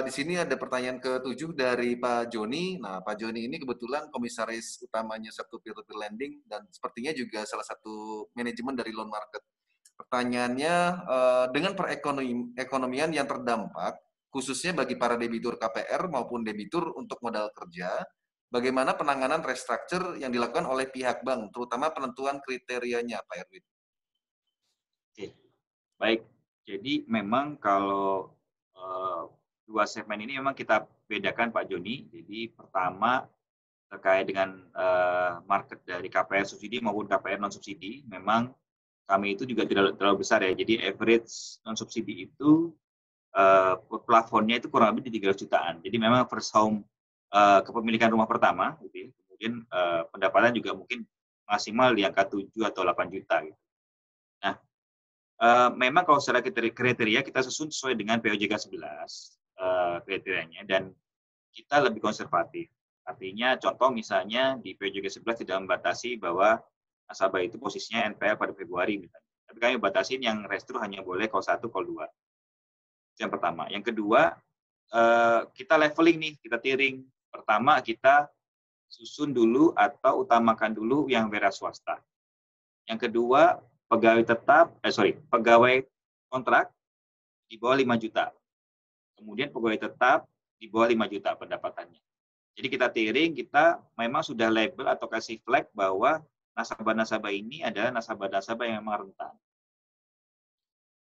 Di sini ada pertanyaan ke-7 dari Pak Joni. Nah, Pak Joni ini kebetulan komisaris utamanya satu peer-to-peer lending dan sepertinya juga salah satu manajemen dari loan market. Pertanyaannya, dengan perekonomian yang terdampak, khususnya bagi para debitur KPR maupun debitur untuk modal kerja, bagaimana penanganan restructure yang dilakukan oleh pihak bank, terutama penentuan kriterianya, Pak Erwin? Oke, baik. Jadi memang kalau dua segmen ini memang kita bedakan Pak Joni. Jadi pertama terkait dengan market dari KPR subsidi maupun KPR non subsidi, memang kami itu juga tidak terlalu besar ya. Jadi average non subsidi itu plafonnya itu kurang lebih di 300 jutaan. Jadi memang first home kepemilikan rumah pertama, gitu ya. Kemudian pendapatan juga mungkin maksimal di angka 7 atau 8 juta. Gitu. Nah, memang kalau secara kriteria kita susun sesuai dengan POJK 11 kriterianya, dan kita lebih konservatif. Artinya contoh misalnya di PJOK 11 tidak membatasi bahwa nasabah itu posisinya NPL pada Februari misalnya. Tapi kami batasin yang restru hanya boleh call 1, call 2. Itu yang pertama. Yang kedua, kita leveling nih, kita tiering. Pertama kita susun dulu atau utamakan dulu yang wira swasta. Yang kedua, pegawai kontrak di bawah 5 juta. Kemudian pegawai tetap di bawah 5 juta pendapatannya. Jadi kita tiering, kita memang sudah label atau kasih flag bahwa nasabah-nasabah ini adalah nasabah-nasabah yang memang rentan.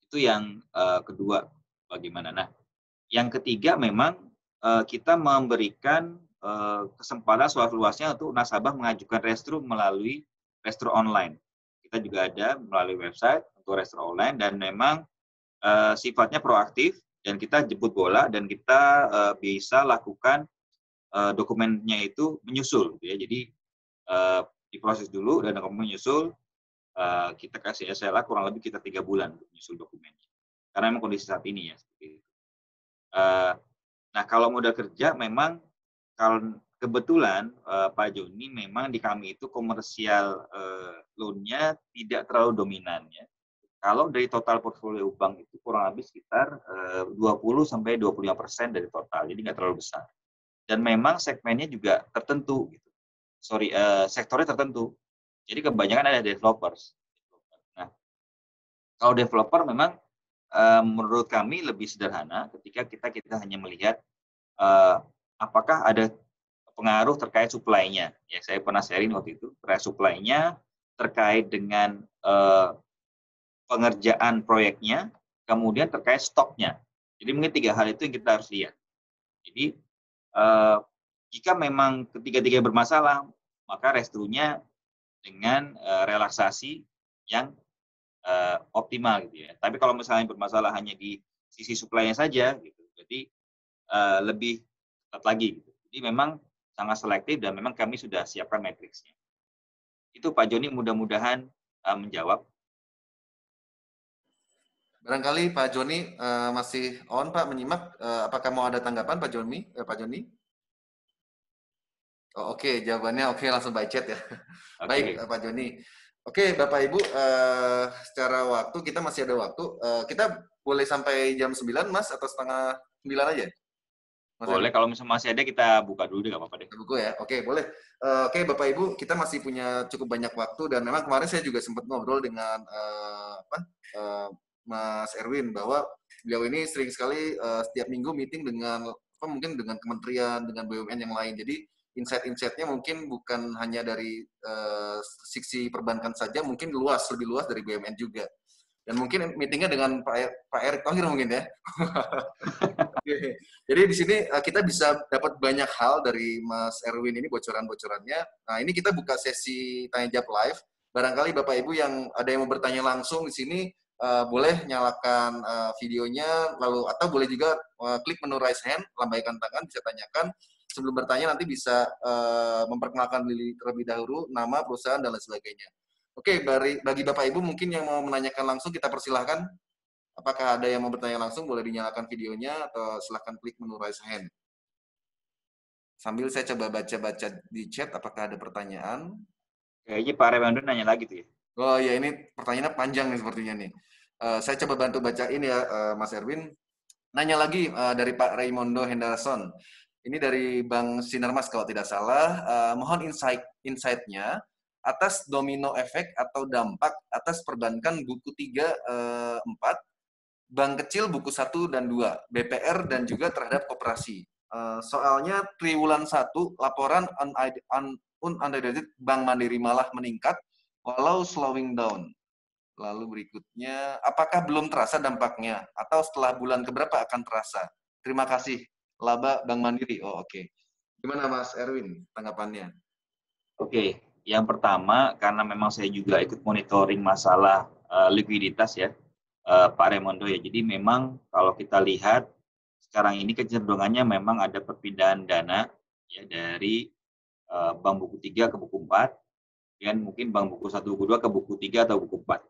Itu yang kedua, bagaimana. Nah, yang ketiga memang kita memberikan kesempatan seluas-luasnya untuk nasabah mengajukan restru melalui restru online. Kita juga ada melalui website untuk restru online dan memang sifatnya proaktif dan kita jemput bola dan kita bisa lakukan dokumennya itu menyusul, gitu ya. Jadi diproses dulu dan dokumen menyusul, kita kasih SLA kurang lebih kita 3 bulan untuk menyusul dokumennya. Karena memang kondisi saat ini ya seperti itu. Nah kalau modal kerja memang kalau kebetulan Pak Joni memang di kami itu komersial loan-nya tidak terlalu dominan ya. Kalau dari total portfolio bank itu kurang lebih sekitar 20-25% dari total, jadi nggak terlalu besar. Dan memang segmennya juga tertentu, gitu. Sektornya tertentu. Jadi kebanyakan ada developers. Nah, kalau developer memang menurut kami lebih sederhana ketika kita hanya melihat apakah ada pengaruh terkait supply-nya. Ya, saya pernah sharing waktu itu, terkait supply-nya, terkait dengan pengerjaan proyeknya, kemudian terkait stoknya. Jadi mungkin 3 hal itu yang kita harus lihat. Jadi jika memang ketiga-tiga bermasalah, maka restrunya dengan relaksasi yang optimal gitu ya. Tapi kalau misalnya bermasalah hanya di sisi supply-nya saja, gitu, jadi lebih ketat lagi. Gitu. Jadi memang sangat selektif dan memang kami sudah siapkan matriksnya. Itu Pak Joni mudah-mudahan menjawab. Barangkali Pak Joni masih on Pak menyimak. Apakah mau ada tanggapan Pak Joni? Pak Joni? Oh, oke, jawabannya oke langsung by chat ya. Baik Pak Joni. Oke Bapak Ibu, secara waktu kita masih ada waktu. Kita boleh sampai jam 9 Mas atau setengah 9 aja? Mas boleh, kalau misalnya masih ada kita buka dulu deh, nggak apa-apa deh. Buku ya, oke boleh. Oke Bapak Ibu, kita masih punya cukup banyak waktu dan memang kemarin saya juga sempat ngobrol dengan Mas Erwin bahwa beliau ini sering sekali setiap minggu meeting dengan mungkin dengan kementerian, dengan BUMN yang lain. Jadi insight-insight-nya mungkin bukan hanya dari sisi perbankan saja, mungkin lebih luas dari BUMN juga. Dan mungkin meetingnya dengan Pak Erick Thohir mungkin ya. Jadi di sini kita bisa dapat banyak hal dari Mas Erwin ini bocoran-bocorannya. Nah ini kita buka sesi tanya jawab live. Barangkali Bapak Ibu yang ada yang mau bertanya langsung di sini boleh nyalakan videonya, lalu atau boleh juga klik menu raise hand, lambaikan tangan, bisa tanyakan. Sebelum bertanya nanti bisa memperkenalkan diri terlebih dahulu, nama, perusahaan, dan lain sebagainya. Oke, bagi Bapak Ibu mungkin yang mau menanyakan langsung kita persilahkan. Apakah ada yang mau bertanya langsung, boleh dinyalakan videonya atau silahkan klik menu raise hand. Sambil saya coba baca-baca di chat, apakah ada pertanyaan? Kayaknya Pak Raimondo nanya lagi tuh ya. Oh ya, ini pertanyaannya panjang nih sepertinya nih. Saya coba bantu bacain ya, Mas Erwin. Nanya lagi dari Pak Raimondo Henderson. Ini dari Bank Sinarmas kalau tidak salah. Mohon insight-nya atas domino efek atau dampak atas perbankan buku 3, 4, bank kecil buku 1 dan 2, BPR dan juga terhadap koperasi. Soalnya triwulan 1 laporan unaudited Bank Mandiri malah meningkat walau slowing down. Lalu berikutnya, apakah belum terasa dampaknya atau setelah bulan keberapa akan terasa? Terima kasih. Laba Bank Mandiri. Oh, oke. Gimana Mas Erwin tanggapannya? Oke, yang pertama karena memang saya juga ikut monitoring masalah likuiditas ya. Pak Raimondo ya. Jadi memang kalau kita lihat sekarang ini kecenderungannya memang ada perpindahan dana ya dari bank buku 3 ke buku 4 dan mungkin bank buku 1 buku 2 ke buku 3 atau buku 4.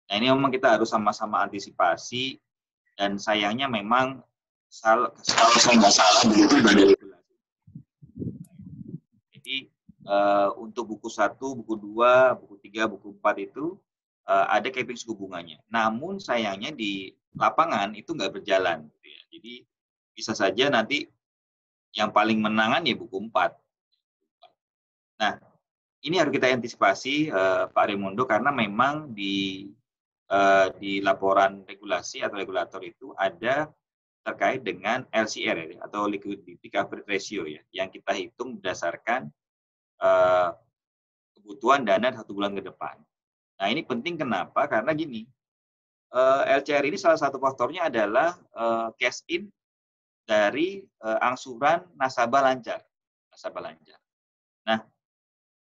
Nah, ini memang kita harus sama-sama antisipasi dan sayangnya memang kalau saya nggak salah begitu dari regulasi. untuk buku 1, buku 2, buku 3, buku 4 itu ada capping suku bunganya. Namun sayangnya di lapangan itu nggak berjalan. Gitu ya. Jadi bisa saja nanti yang paling menangan ya buku 4. Nah, ini harus kita antisipasi Pak Raimundo, karena memang di laporan regulasi atau regulator itu ada terkait dengan LCR ya, atau liquidity coverage ratio ya, yang kita hitung berdasarkan kebutuhan dana 1 bulan ke depan. Nah, ini penting kenapa? Karena gini, LCR ini salah satu faktornya adalah cash in dari angsuran nasabah lancar. Nah,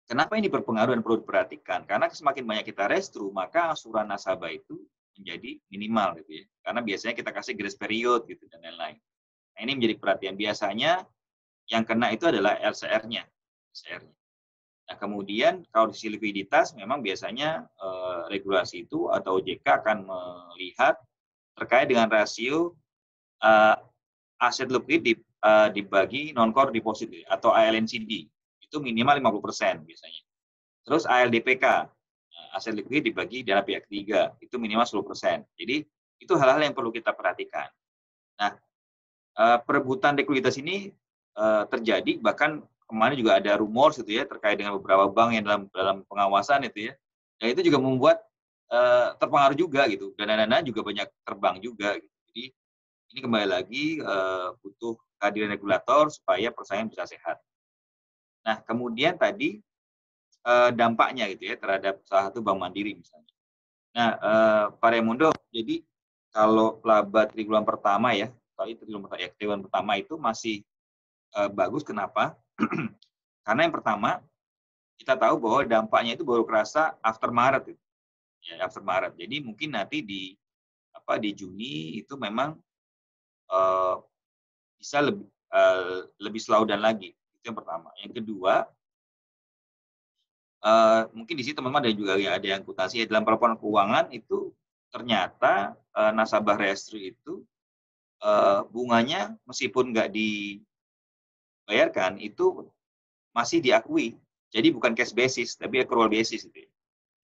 kenapa ini berpengaruh dan perlu diperhatikan? Karena semakin banyak kita restru, maka angsuran nasabah itu menjadi minimal gitu ya. Karena biasanya kita kasih grace period gitu dan lain-lain. Nah, ini menjadi perhatian. Biasanya yang kena itu adalah LCR-nya. Nah, kemudian kalau di sisi likuiditas memang biasanya regulasi itu atau OJK akan melihat terkait dengan rasio aset likuid dibagi non-core deposit atau ALNCD. Itu minimal 50% biasanya. Terus ALDPK, aset likuid dibagi dana pihak ketiga, itu minimal 10%. Jadi itu hal-hal yang perlu kita perhatikan. Nah, perebutan likuiditas ini terjadi, bahkan kemarin juga ada rumor gitu ya terkait dengan beberapa bank yang dalam pengawasan itu ya. Dan itu juga membuat terpengaruh juga gitu. Dana-dana juga banyak terbang juga gitu. Jadi ini kembali lagi butuh kehadiran regulator supaya persaingan bisa sehat. Nah, kemudian tadi dampaknya gitu ya terhadap salah satu bank mandiri misalnya. Nah, Pak Raimundo, jadi kalau laba triwulan pertama ya, triwulan pertama itu masih bagus. Kenapa? Karena yang pertama, kita tahu bahwa dampaknya itu baru kerasa after Maret. Ya, after Maret. Jadi mungkin nanti di Juni itu memang bisa lebih selaudan lagi. Itu yang pertama. Yang kedua, mungkin di sini teman-teman ada yang kutasi ya, dalam laporan keuangan itu ternyata nasabah restru itu bunganya meskipun nggak dibayarkan itu masih diakui. Jadi bukan cash basis, tapi accrual basis. Gitu.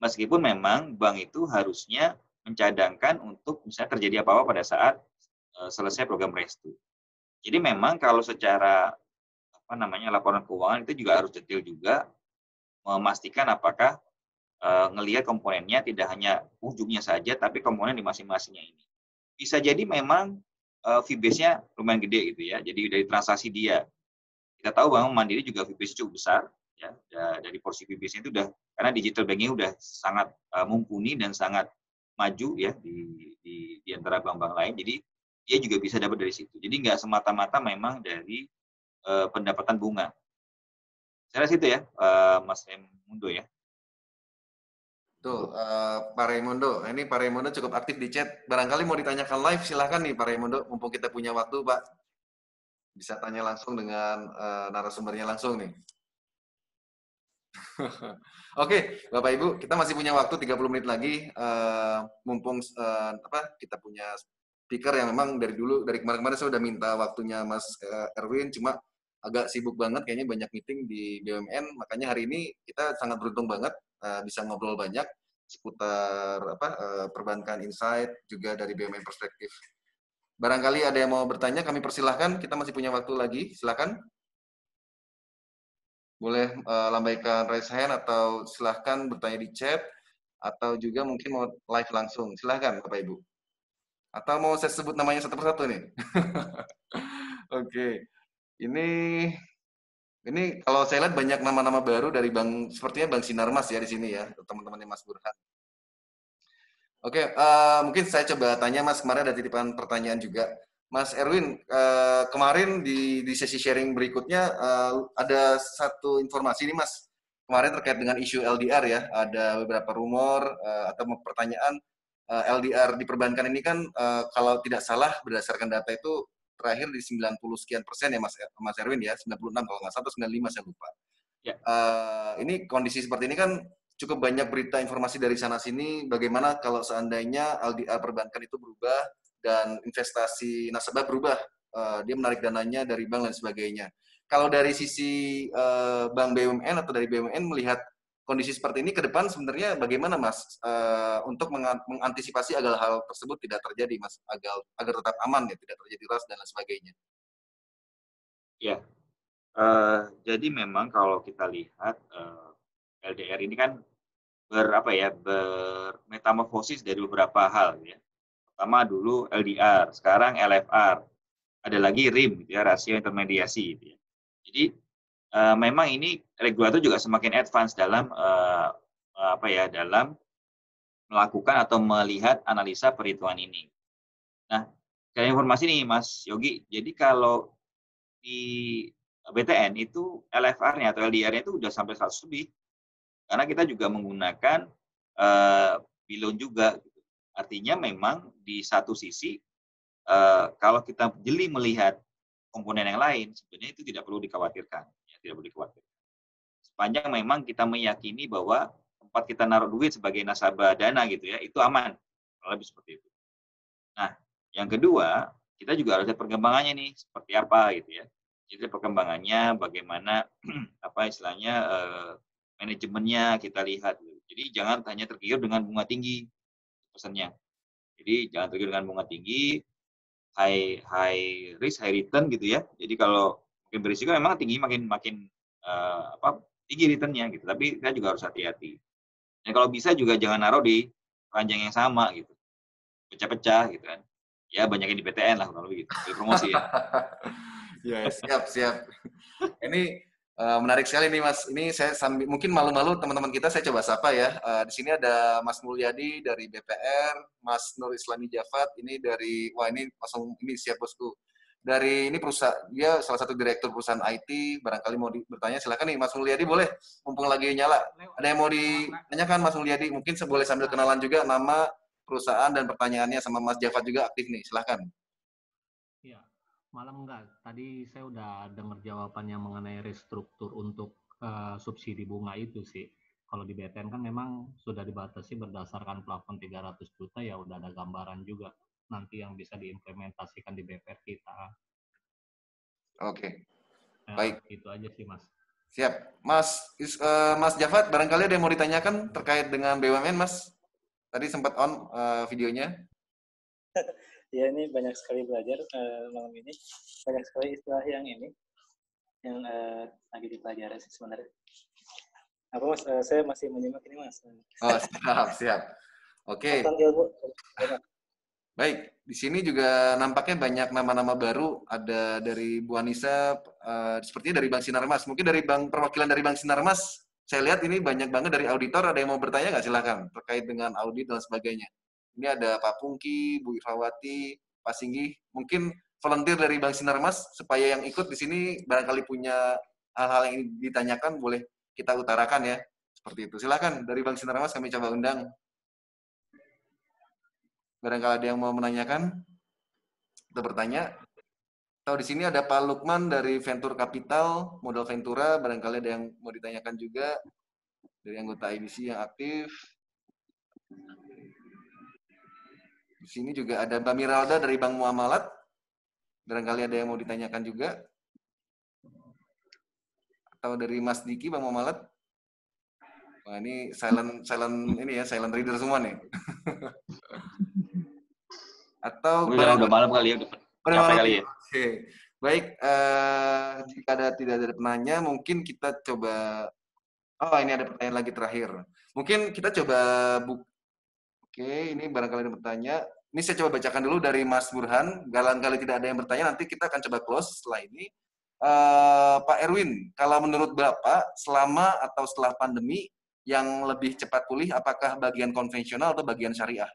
Meskipun memang bank itu harusnya mencadangkan untuk misalnya terjadi apa-apa pada saat selesai program restu. Jadi memang kalau secara laporan keuangan itu juga harus detail juga, memastikan apakah ngelihat komponennya tidak hanya ujungnya saja, tapi komponen di masing-masingnya ini. Bisa jadi memang fee base-nya lumayan gede gitu ya. Jadi dari transaksi dia. Kita tahu bahwa Mandiri juga fee base cukup besar ya, dari porsi fee base-nya itu udah, karena digital banking udah sangat mumpuni dan sangat maju ya di antara bank-bank lain. Jadi dia juga bisa dapat dari situ. Jadi nggak semata-mata memang dari pendapatan bunga. Saya rasa itu ya, Mas Raimundo ya. Tuh, Pak Raimundo. Ini Pak Raimundo cukup aktif di chat. Barangkali mau ditanyakan live, silahkan nih Pak Raimundo. Mumpung kita punya waktu, Pak. Bisa tanya langsung dengan narasumbernya langsung nih. Oke, Bapak Ibu, kita masih punya waktu 30 menit lagi. Mumpung kita punya speaker yang memang dari kemarin-kemarin saya udah minta waktunya Mas Erwin, cuma agak sibuk banget, kayaknya banyak meeting di BUMN. Makanya hari ini kita sangat beruntung banget bisa ngobrol banyak seputar perbankan insight juga dari BUMN perspektif. Barangkali ada yang mau bertanya, kami persilahkan. Kita masih punya waktu lagi, silakan. Boleh lambaikan raise hand atau silahkan bertanya di chat, atau juga mungkin mau live langsung. Silahkan, Bapak Ibu. Atau mau saya sebut namanya satu persatu nih? Oke. Ini kalau saya lihat banyak nama-nama baru dari bank, sepertinya Bank Sinarmas ya di sini ya, teman-temannya Mas Burhan. Oke, mungkin saya coba tanya Mas, kemarin ada titipan pertanyaan juga. Mas Erwin, kemarin di sesi sharing berikutnya ada satu informasi nih Mas, kemarin terkait dengan isu LDR ya, ada beberapa rumor atau pertanyaan LDR di perbankan ini kan kalau tidak salah berdasarkan data itu terakhir di 90 sekian persen ya Mas Erwin ya, 96 kalau nggak salah, 95 saya lupa. Ya. Ini kondisi seperti ini kan cukup banyak berita informasi dari sana-sini, bagaimana kalau seandainya LDR perbankan itu berubah dan investasi nasabah berubah, dia menarik dananya dari bank dan sebagainya. kalau dari sisi Bank BUMN atau dari BUMN melihat kondisi seperti ini ke depan sebenarnya bagaimana Mas untuk mengantisipasi agar hal tersebut tidak terjadi Mas, agar tetap aman ya, tidak terjadi ras dan lain sebagainya. Ya, jadi memang kalau kita lihat LDR ini kan bermetamorfosis dari beberapa hal ya. Pertama dulu LDR, sekarang LFR, ada lagi RIM, ya, rasio intermediasi. Gitu ya. Jadi memang ini regulator juga semakin advance dalam dalam melakukan atau melihat analisa perhitungan ini. Nah, kayak informasi nih Mas Yogi, jadi kalau di BTN itu LFR-nya atau LDR-nya itu udah sampai 100 lebih. Karena kita juga menggunakan bilon juga. Gitu. Artinya memang di satu sisi, kalau kita jeli melihat komponen yang lain, sebenarnya itu tidak perlu dikhawatirkan. Ya, tidak perlu dikhawatirkan. Sepanjang memang kita meyakini bahwa tempat kita naruh duit sebagai nasabah dana gitu ya, itu aman. Lebih seperti itu. Nah, yang kedua, kita juga harus lihat perkembangannya nih, seperti apa gitu ya. Jadi perkembangannya, bagaimana manajemennya kita lihat. Jadi jangan hanya tergiur dengan bunga tinggi pesannya. Jadi jangan tergiur dengan bunga tinggi, high risk, high return gitu ya. Jadi kalau makin berisiko memang tinggi makin tinggi returnnya gitu. Tapi kita juga harus hati-hati. Dan kalau bisa juga jangan naruh di keranjang yang sama gitu. Pecah-pecah gitu kan. Ya banyakin di PTN lah kalau begitu. Promosi ya. Ya, siap. Ini menarik sekali nih Mas. Ini saya mungkin malu-malu teman-teman kita saya coba sapa ya. Di sini ada Mas Mulyadi dari BPR, Mas Nur Islami Jafat ini dari ini siap bosku. Dari ini perusahaan, dia salah satu direktur perusahaan IT, barangkali mau bertanya silakan nih Mas Mulyadi, boleh mumpung lagi nyala. Ada yang mau ditanyakan Mas Mulyadi? Mungkin boleh sambil kenalan juga nama perusahaan dan pertanyaannya, sama Mas Jafat juga aktif nih. Silakan. Iya. Malam enggak. Tadi saya udah dengar jawabannya mengenai restruktur untuk subsidi bunga itu sih. Kalau di BTN kan memang sudah dibatasi berdasarkan plafon 300 juta, ya udah ada gambaran juga nanti yang bisa diimplementasikan di BPR kita. Oke. Baik. Itu aja sih Mas. Siap. Mas Jafat, barangkali ada yang mau ditanyakan terkait dengan BUMN Mas? Tadi sempat on videonya. Ya, ini banyak sekali belajar malam ini. Banyak sekali istilah yang lagi dipelajari sih sebenarnya. Apa Mas, saya masih menyimak ini Mas. Oh, siap. Oke. Baik, di sini juga nampaknya banyak nama-nama baru. Ada dari Bu Anissa, sepertinya dari Bank Sinarmas. Mungkin dari perwakilan dari Bank Sinarmas, saya lihat ini banyak banget dari auditor. Ada yang mau bertanya nggak? Silakan, terkait dengan audit dan sebagainya. Ini ada Pak Pungki, Bu Irfawati, Pak Singgi. Mungkin volunteer dari Bank Sinarmas, supaya yang ikut di sini barangkali punya hal-hal yang ditanyakan, boleh kita utarakan ya. Seperti itu. Silakan, dari Bank Sinarmas kami coba undang. Barangkali ada yang mau menanyakan atau bertanya. Atau di sini ada Pak Lukman dari Venture Capital, modal Ventura. Barangkali ada yang mau ditanyakan juga dari anggota IBC yang aktif. Di sini juga ada Mbak Miralda dari Bank Muamalat. Barangkali ada yang mau ditanyakan juga. Atau dari Mas Diki Bank Muamalat. Wah, ini silent reader semua nih. Atau udah malam kali ya, udah capek kali ya. Oke. Baik, jika tidak ada penanya, mungkin kita coba. Oh, ini ada pertanyaan lagi terakhir. Mungkin kita coba Oke, ini barangkali ada bertanya. Ini saya coba bacakan dulu dari Mas Burhan. Barangkali tidak ada yang bertanya, nanti kita akan coba close setelah ini. Pak Erwin, kalau menurut Bapak, selama atau setelah pandemi, yang lebih cepat pulih, apakah bagian konvensional atau bagian syariah?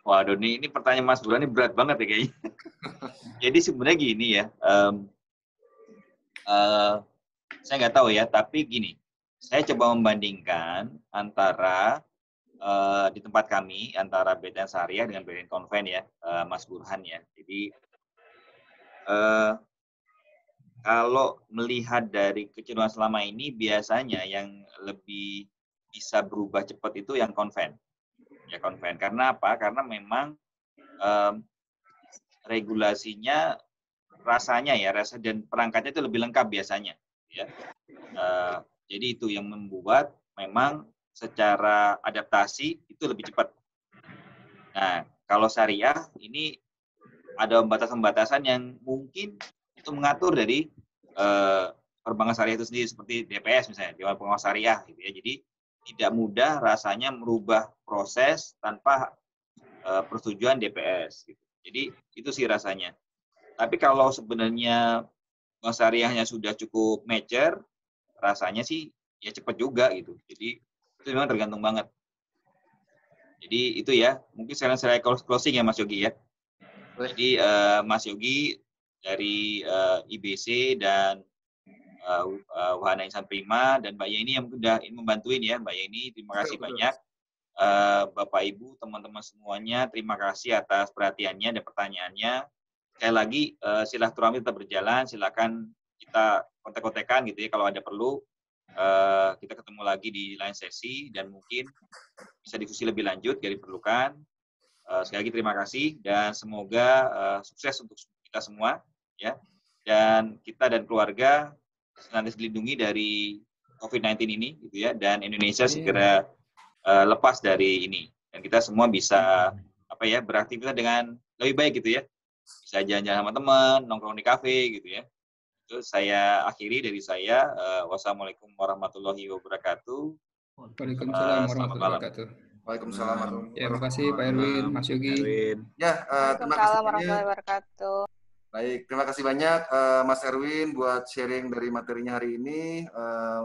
Waduh, ini pertanyaan Mas Burhan ini berat banget ya kayaknya. Jadi sebenarnya gini ya, saya nggak tahu ya, tapi gini, saya coba membandingkan antara di tempat kami, antara BTN Syariah dengan BTN Konven ya, Mas Burhan ya. Jadi kalau melihat dari kecenderungan selama ini, biasanya yang lebih bisa berubah cepat itu yang konven. Ya konven. Karena apa? Karena memang regulasinya rasanya ya, rasa dan perangkatnya itu lebih lengkap biasanya. Ya. Jadi itu yang membuat memang secara adaptasi itu lebih cepat. Nah, kalau syariah ini ada batasan-batasan yang mungkin itu mengatur dari perbankan syariah itu sendiri, seperti DPS misalnya, Dewan Pengawas Syariah gitu ya. Jadi tidak mudah rasanya merubah proses tanpa persetujuan DPS gitu. Jadi itu sih rasanya. Tapi kalau sebenarnya bank syariahnya sudah cukup mature, rasanya sih ya cepat juga gitu. Jadi itu memang tergantung banget. Jadi itu ya, mungkin sekarang saya closing ya Mas Yogi ya. Jadi Mas Yogi dari IBC dan Wahana Insan Prima dan Mbak Yeni yang sudah membantuin ya, Mbak Yeni, terima kasih banyak. Bapak Ibu, teman-teman semuanya, terima kasih atas perhatiannya dan pertanyaannya. Sekali lagi silaturahmi tetap berjalan, silakan kita kontak-kontakan gitu ya kalau ada perlu. Kita ketemu lagi di lain sesi dan mungkin bisa diskusi lebih lanjut jika diperlukan. Sekali lagi terima kasih dan semoga sukses untuk kita semua ya. Dan kita dan keluarga senantiasa dilindungi dari COVID-19 ini gitu ya, dan Indonesia segera lepas dari ini dan kita semua bisa beraktivitas dengan lebih baik gitu ya, bisa jalan-jalan sama teman, nongkrong di kafe gitu ya. Itu saya akhiri dari saya. Wassalamualaikum warahmatullahi wabarakatuh. Waalaikumsalam warahmatullahi wabarakatuh. Waalaikumsalam. Ya, terima kasih Pak Erwin, Mas Yogi. Ya, terima kasih warahmatullahi wabarakatuh. Baik, terima kasih banyak Mas Erwin buat sharing dari materinya hari ini.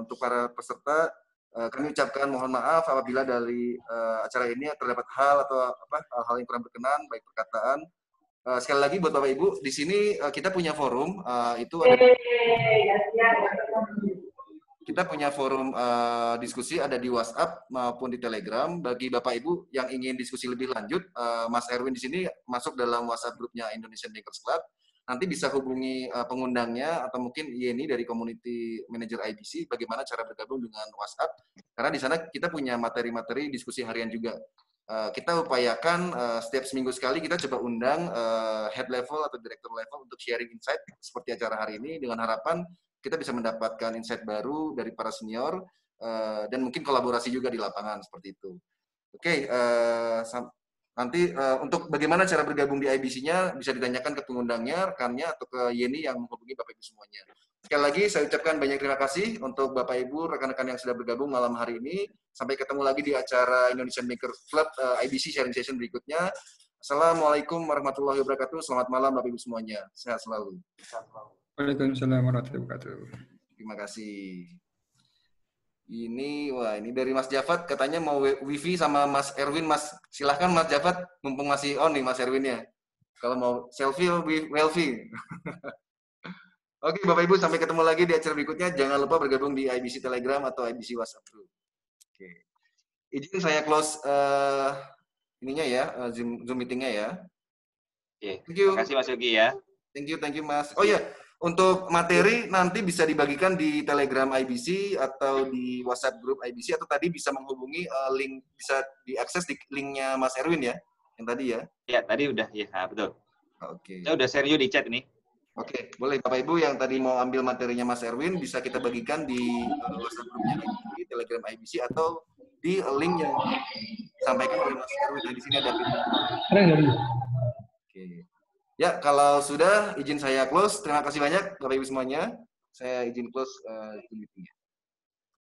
Untuk para peserta, kami ucapkan mohon maaf apabila dari acara ini terdapat hal atau hal-hal yang kurang berkenan, baik perkataan. Sekali lagi buat Bapak Ibu, di sini kita punya forum, itu ada kita punya forum diskusi ada di WhatsApp maupun di Telegram. Bagi Bapak Ibu yang ingin diskusi lebih lanjut, Mas Erwin di sini masuk dalam WhatsApp grupnya Indonesian Bankers Club. Nanti bisa hubungi pengundangnya atau mungkin Yeni dari Community Manager IBC bagaimana cara bergabung dengan WhatsApp. Karena di sana kita punya materi-materi diskusi harian juga. Kita upayakan setiap seminggu sekali kita coba undang head level atau director level untuk sharing insight seperti acara hari ini dengan harapan kita bisa mendapatkan insight baru dari para senior dan mungkin kolaborasi juga di lapangan seperti itu. Oke, nanti untuk bagaimana cara bergabung di IBC-nya bisa ditanyakan ke pengundangnya, rekannya, atau ke Yeni yang menghubungi Bapak Ibu semuanya. Sekali lagi saya ucapkan banyak terima kasih untuk Bapak Ibu, rekan-rekan yang sudah bergabung malam hari ini. Sampai ketemu lagi di acara Indonesian Bankers Club IBC Sharing Session berikutnya. Assalamualaikum warahmatullahi wabarakatuh. Selamat malam Bapak Ibu semuanya. Sehat selalu. Waalaikumsalam warahmatullahi wabarakatuh. Terima kasih. Ini dari Mas Jafat katanya mau wifi sama Mas Erwin. Mas silahkan Mas Jafat, mumpung masih on nih Mas Erwinnya. Kalau mau selfie, wifi. Oke Bapak Ibu, sampai ketemu lagi di acara berikutnya. Jangan lupa bergabung di IBC Telegram atau IBC WhatsApp Group. Oke. Izin saya close ininya ya, Zoom meetingnya ya. Oke. Thank you. Terima kasih Mas Yogi ya. Thank you Mas. Oh iya. Untuk materi nanti bisa dibagikan di Telegram IBC atau di WhatsApp grup IBC atau tadi bisa menghubungi link, bisa diakses di linknya Mas Erwin ya, yang tadi ya? Ya, tadi udah, ya betul. Oke. Saya udah share di chat ini. Oke, boleh Bapak Ibu yang tadi mau ambil materinya Mas Erwin bisa kita bagikan di WhatsApp grupnya IBC, Telegram IBC atau di link yang disampaikan oleh Mas Erwin. Di sini ada link. Oke. Ya, kalau sudah izin saya close. Terima kasih banyak Bapak Ibu semuanya. Saya izin close meetingnya.